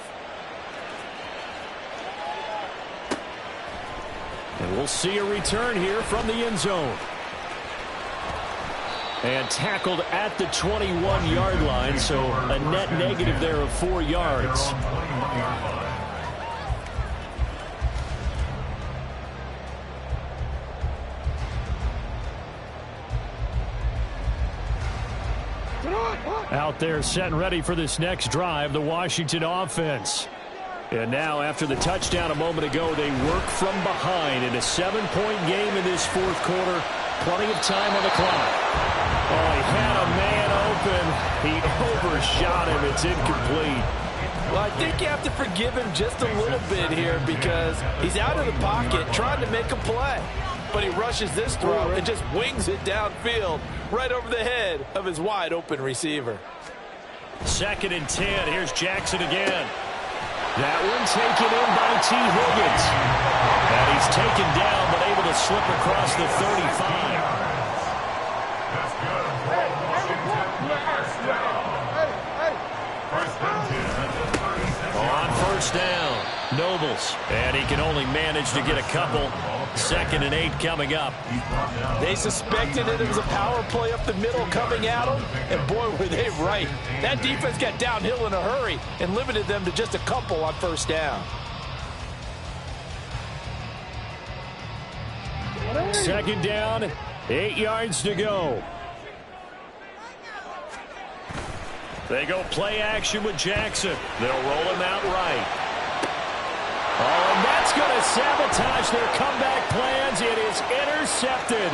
And we'll see a return here from the end zone. And tackled at the 21-yard line, so a net negative there of 4 yards. Out there set and ready for this next drive, the Washington offense. And now, after the touchdown a moment ago, they work from behind in a 7-point game in this 4th quarter. Plenty of time on the clock. Oh, he had a man open. He overshot him. It's incomplete. Well, I think you have to forgive him just a little bit here because he's out of the pocket trying to make a play. But he rushes this throw and just wings it downfield right over the head of his wide-open receiver. 2nd and 10. Here's Jackson again. That one taken in by T. Higgins. And he's taken down but able to slip across the 35. That's good for Washington. First down. First and 10 at the 37. On first down, Nobles, and he can only manage to get a couple. 2nd and 8 coming up. They suspected it was a power play up the middle coming at them, and boy, were they right. That defense got downhill in a hurry and limited them to just a couple on 1st down. 2nd down, 8 yards to go. They go play action with Jackson. They'll roll him out right. Oh, and that's going to sabotage their comeback plans. It is intercepted.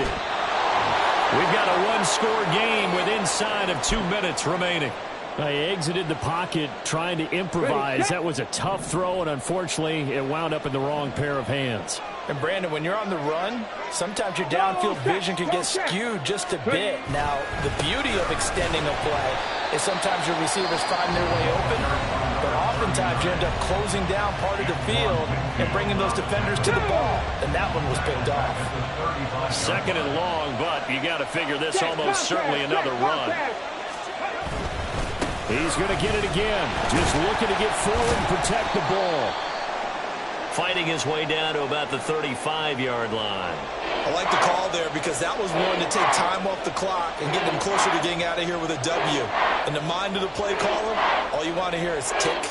We've got a one-score game with inside of 2 minutes remaining. He exited the pocket trying to improvise. That was a tough throw, and unfortunately, it wound up in the wrong pair of hands. And, Brandon, when you're on the run, sometimes your downfield vision can get skewed just a bit. Now, the beauty of extending a play is sometimes your receivers find their way open, but oftentimes you end up closing down part of the field and bringing those defenders to the ball, and that one was picked off. 2nd and long, but you got to figure this almost certainly another run. He's going to get it again, just looking to get forward and protect the ball. Fighting his way down to about the 35-yard line. I like the call there because that was one to take time off the clock and get them closer to getting out of here with a W. In the mind of the play caller, all you want to hear is tick,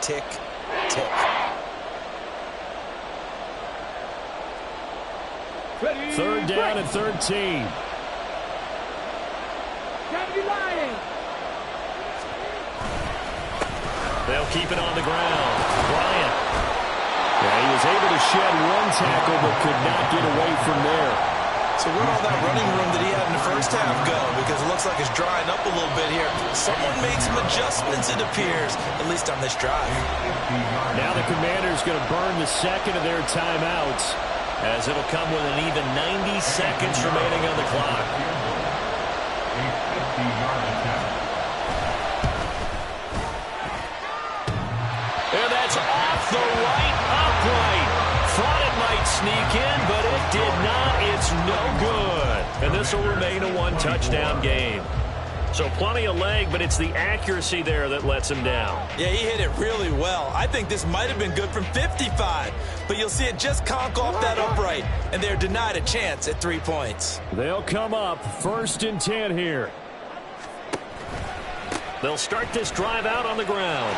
tick, tick. 3rd down and 13. They'll keep it on the ground. Bryant. Yeah, he was able to shed one tackle but could not get away from there. So where'd all that running room that he had in the 1st half go? Because it looks like it's drying up a little bit here. Someone made some adjustments, it appears, at least on this drive. Now the Commanders going to burn the 2nd of their timeouts, as it'll come with an even 90 seconds remaining on the clock. And that's off the right upright. Thought it might sneak in, but it did not. It's no good. And this will remain a one-touchdown game. So plenty of leg, but it's the accuracy there that lets him down. Yeah, he hit it really well. I think this might have been good from 55, but you'll see it just conk off that upright, and they're denied a chance at 3 points. They'll come up 1st and 10 here. They'll start this drive out on the ground.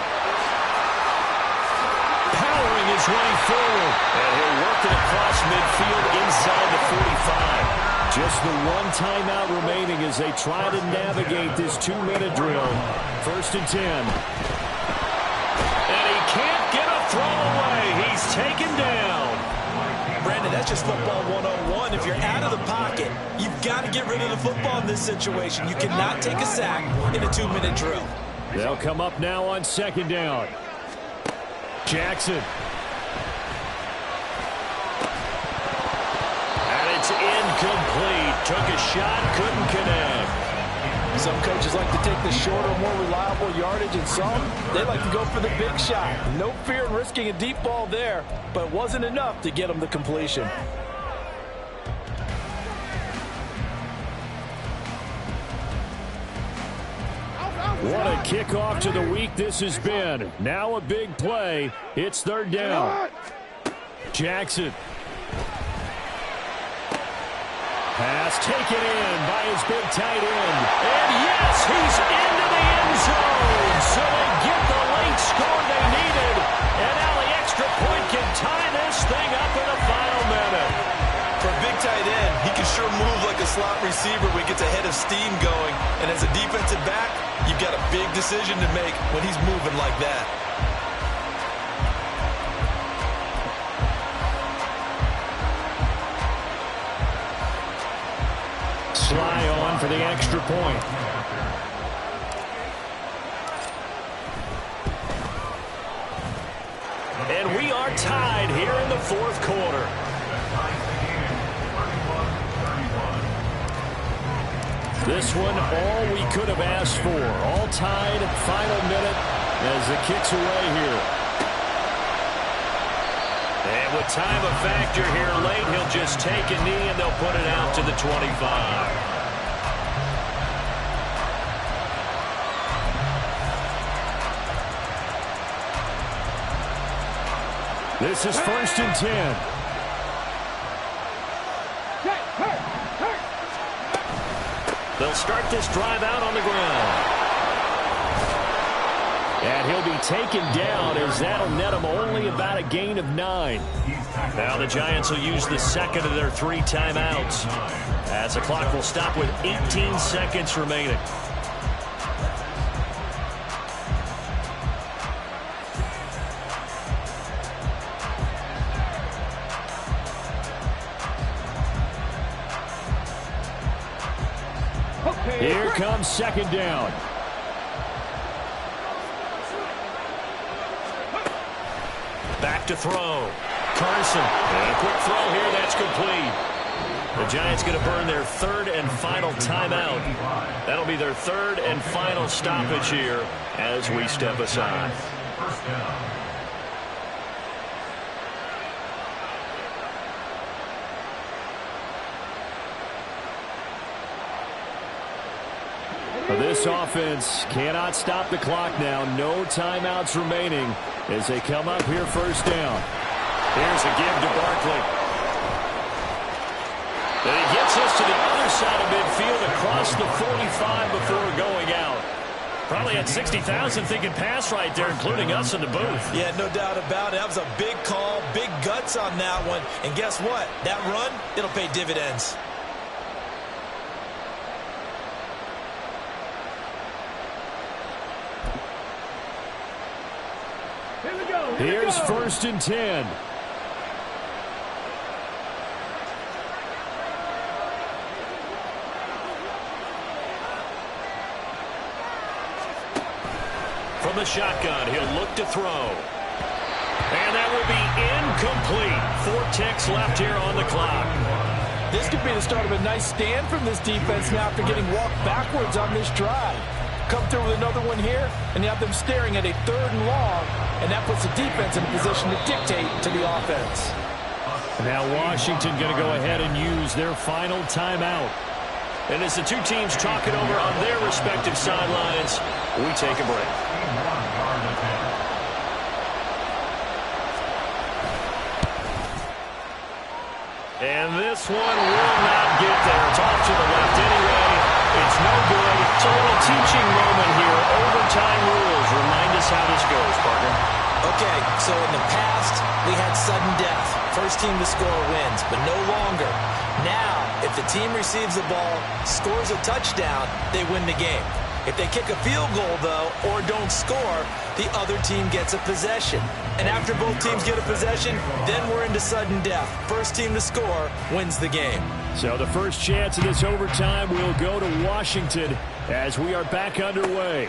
Powering his way forward. And he'll work it across midfield inside the 45. Just the one timeout remaining as they try to navigate this 2-minute drill. 1st and 10. And he can't get a throw away. He's taken down. Brandon, that's just football 101. If you're out of the pocket, you've got to get rid of the football in this situation. You cannot take a sack in a 2-minute drill. They'll come up now on 2nd down. Jackson. And it's incomplete. Took a shot, couldn't connect. Some coaches like to take the shorter, more reliable yardage, and some, they like to go for the big shot. No fear in risking a deep ball there, but it wasn't enough to get them the completion. What a kickoff to the week this has been. Now a big play. It's 3rd down. Jackson. Pass taken in by his big tight end. And yes, he's into the end zone. So they get the late score they needed. And now the extra point can tie this thing up in the final minute. For a big tight end, he can sure move like a slot receiver when he gets a head of steam going. And as a defensive back, you've got a big decision to make when he's moving like that. Sly on for the extra point. And we are tied here in the 4th quarter. This one, all we could have asked for. All tied, final minute as it kicks away here. And with time a factor here late, he'll just take a knee and they'll put it out to the 25. This is 1st and 10. They'll start this drive out on the ground. And he'll be taken down as that'll net him only about a gain of 9. Now the Giants will use the second of their 3 timeouts, as the clock will stop with 18 seconds remaining. Here comes 2nd down. Back to throw. Carson. And a quick throw here. That's complete. The Giants going to burn their 3rd and final timeout. That'll be their 3rd and final stoppage here as we step aside. First down. This offense cannot stop the clock now. No timeouts remaining as they come up here 1st down. Here's a give to Barkley. And he gets us to the other side of midfield across the 45 before going out. Probably had 60,000 thinking pass right there, including us in the booth. Yeah, no doubt about it. That was a big call, big guts on that one. And guess what? That run, it'll pay dividends. Here's 1st and 10. From the shotgun, he'll look to throw. And that will be incomplete. 4 ticks left here on the clock. This could be the start of a nice stand from this defense now after getting walked backwards on this drive. Come through with another one here, and you have them staring at a 3rd and long, and that puts the defense in a position to dictate to the offense. Now Washington going to go ahead and use their final timeout. And as the 2 teams talk it over on their respective sidelines, we take a break. And this one will not get there. It's off to the left anyway. It's no good. It's a little teaching moment here. Overtime rules. Remind us how this goes, partner. Okay, so in the past, we had sudden death. First team to score wins, but no longer. Now, if the team receives the ball, scores a touchdown, they win the game. If they kick a field goal, though, or don't score, the other team gets a possession. And after both teams get a possession, then we're into sudden death. First team to score wins the game. So the first chance of this overtime will go to Washington as we are back underway.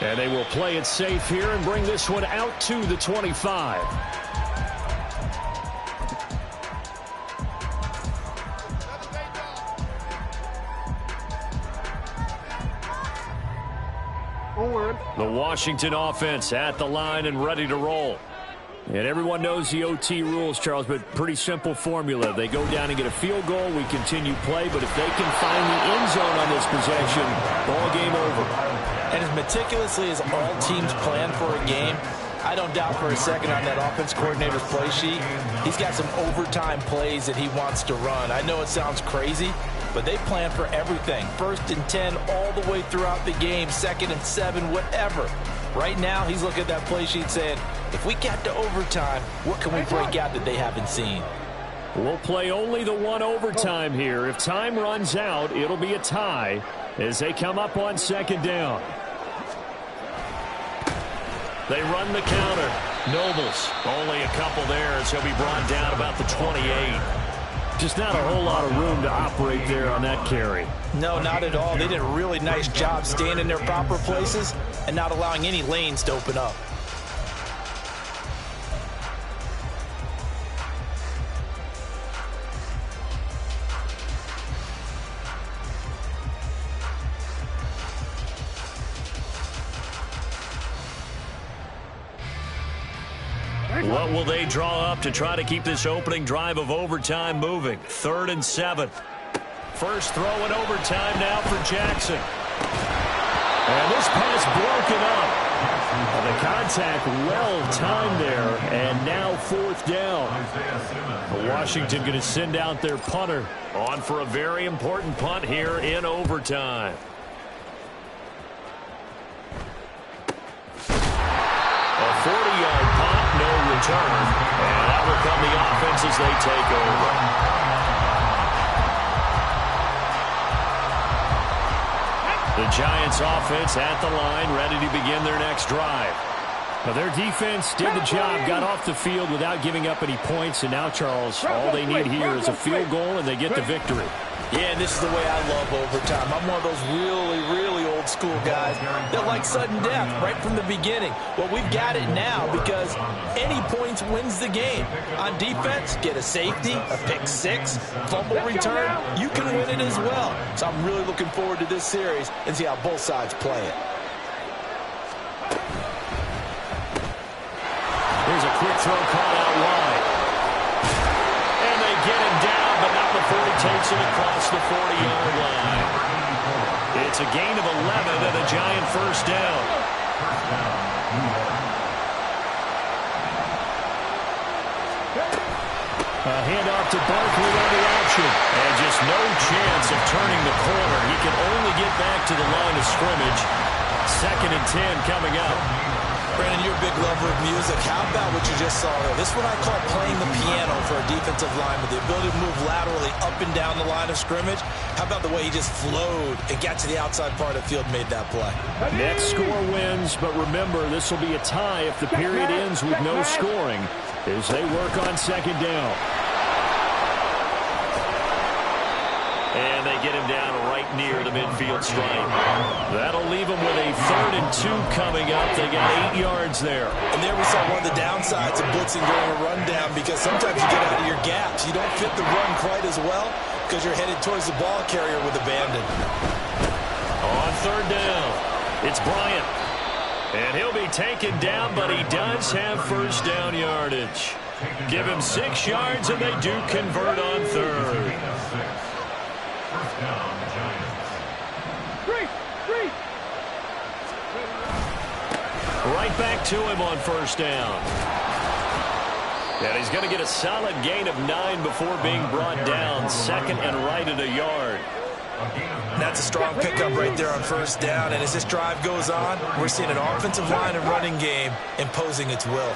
And they will play it safe here and bring this one out to the 25. The Washington offense at the line and ready to roll. And everyone knows the OT rules, Charles, but pretty simple formula. They go down and get a field goal, we continue play, but if they can find the end zone on this possession, ball game over. And as meticulously as all teams plan for a game, I don't doubt for a second on that offense coordinator's play sheet, he's got some overtime plays that he wants to run. I know it sounds crazy, but they plan for everything. 1st and 10 all the way throughout the game, 2nd and 7, whatever. Right now, he's looking at that play sheet saying, if we get to overtime, what can we break out that they haven't seen? We'll play only the 1 overtime here. If time runs out, it'll be a tie as they come up on 2nd down. They run the counter. Nobles, only a couple there as he'll be brought down about the 28. Just not a whole lot of room to operate there on that carry. No, not at all. They did a really nice job staying in their proper places and not allowing any lanes to open up. What will they draw up to try to keep this opening drive of overtime moving? 3rd and 7. First throw in overtime now for Jackson. And this pass broken up. The contact well timed there, and now 4th down. Washington going to send out their punter. On for a very important punt here in overtime. A 40-yard punt, no return. And that will come the offense as they take over. The Giants offense at the line, ready to begin their next drive. Now their defense did the job, got off the field without giving up any points, and now, Charles, all they need here is a field goal, and they get the victory. Yeah, and this is the way I love overtime. I'm one of those really old school guys that like sudden death right from the beginning. Well, we've got it now because any points wins the game. On defense, get a safety, a pick six, fumble return, you can win it as well. So I'm really looking forward to this series and see how both sides play it. Here's a quick throw caught out wide. And they get him down, but not before he takes it across the 40-yard line. It's a gain of 11 and a Giant first down. A handoff to Barkley on the option. And just no chance of turning the corner. He can only get back to the line of scrimmage. 2nd and 10 coming up. Brandon, you're a big lover of music. How about what you just saw there? This is what I call playing the piano for a defensive lineman. The ability to move laterally up and down the line of scrimmage. How about the way he just flowed and got to the outside part of the field and made that play? Next score wins, but remember, this will be a tie if the period ends with no scoring as they work on 2nd down. And they get him down right near the midfield stripe. That'll leave him with a 3rd and 2 coming up. They got 8 yards there. And there we saw one of the downsides of blitzing during a rundown because sometimes you get out of your gaps. You don't fit the run quite as well because you're headed towards the ball carrier with abandon. On 3rd down, it's Bryant. And he'll be taken down, but he does have first down yardage. Give him 6 yards, and they do convert on 3rd. First down, Giants. Right back to him on first down. And he's going to get a solid gain of 9 before being brought down. 2nd and right at a yard. That's a strong pickup right there on first down. And as this drive goes on, we're seeing an offensive line and running game imposing its will.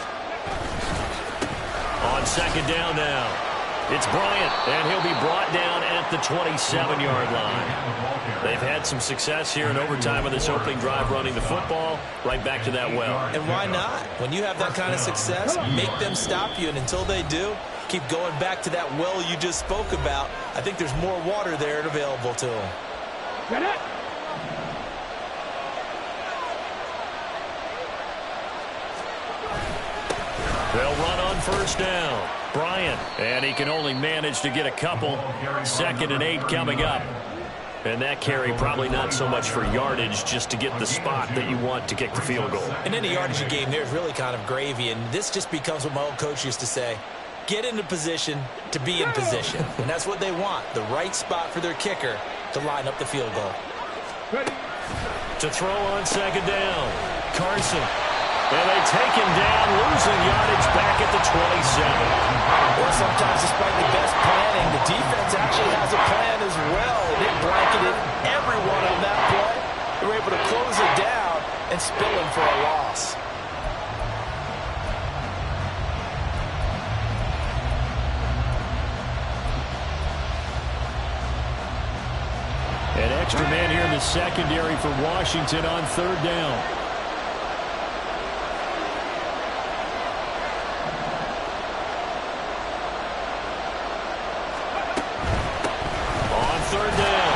On 2nd down now, it's Bryant, and he'll be brought down at the 27-yard line. They've had some success here in overtime on this opening drive running the football. Right back to that well. And why not? When you have that kind of success, make them stop you. And until they do, keep going back to that well you just spoke about. I think there's more water there and available to them. Get it! They'll run on first down. Bryant, and he can only manage to get a couple. 2nd and 8 coming up. And that carry probably not so much for yardage, just to get the spot that you want to kick the field goal. And any yardage game there is really kind of gravy, and this just becomes what my old coach used to say. Get into position to be in position. And that's what they want, the right spot for their kicker to line up the field goal. Ready. To throw on 2nd down, Carson. And they take him down, losing yardage back at the 27. Or sometimes, despite the best planning, the defense actually has a plan as well. They blanketed everyone on that play. They were able to close it down and spill him for a loss. An extra man here in the secondary for Washington on 3rd down. On 3rd down,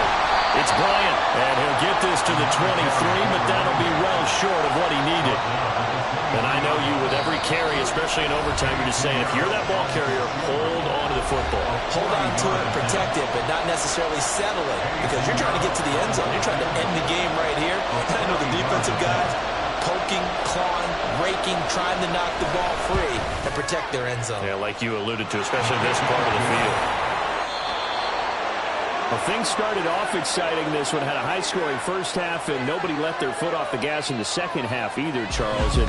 it's Bryant, and he'll get this to the 23, but that'll be well short of what he needed. And I know you, with every carry, especially in overtime, you're just saying, if you're that ball carrier, hold on to the football. Hold on to it, protect it, but not necessarily settle it, because you're trying to get to the end zone. You're trying to end the game right here. I know the defensive guys poking, clawing, raking, trying to knock the ball free and protect their end zone. Yeah, like you alluded to, especially this part of the field. Well, things started off exciting. This one had a high-scoring first half, and nobody let their foot off the gas in the second half either, Charles. And,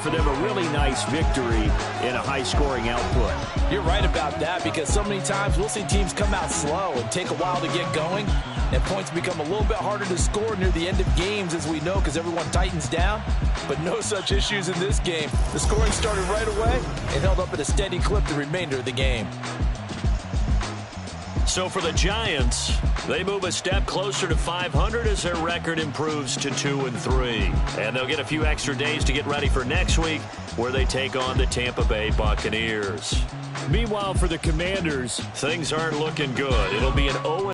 for them, a really nice victory in a high-scoring output. You're right about that, because so many times we'll see teams come out slow and take a while to get going, and points become a little bit harder to score near the end of games, as we know, because everyone tightens down. But no such issues in this game. The scoring started right away and held up at a steady clip the remainder of the game. So for the Giants, they move a step closer to 500 as their record improves to 2-3. And they'll get a few extra days to get ready for next week, where they take on the Tampa Bay Buccaneers. Meanwhile, for the Commanders, things aren't looking good. It'll be an 0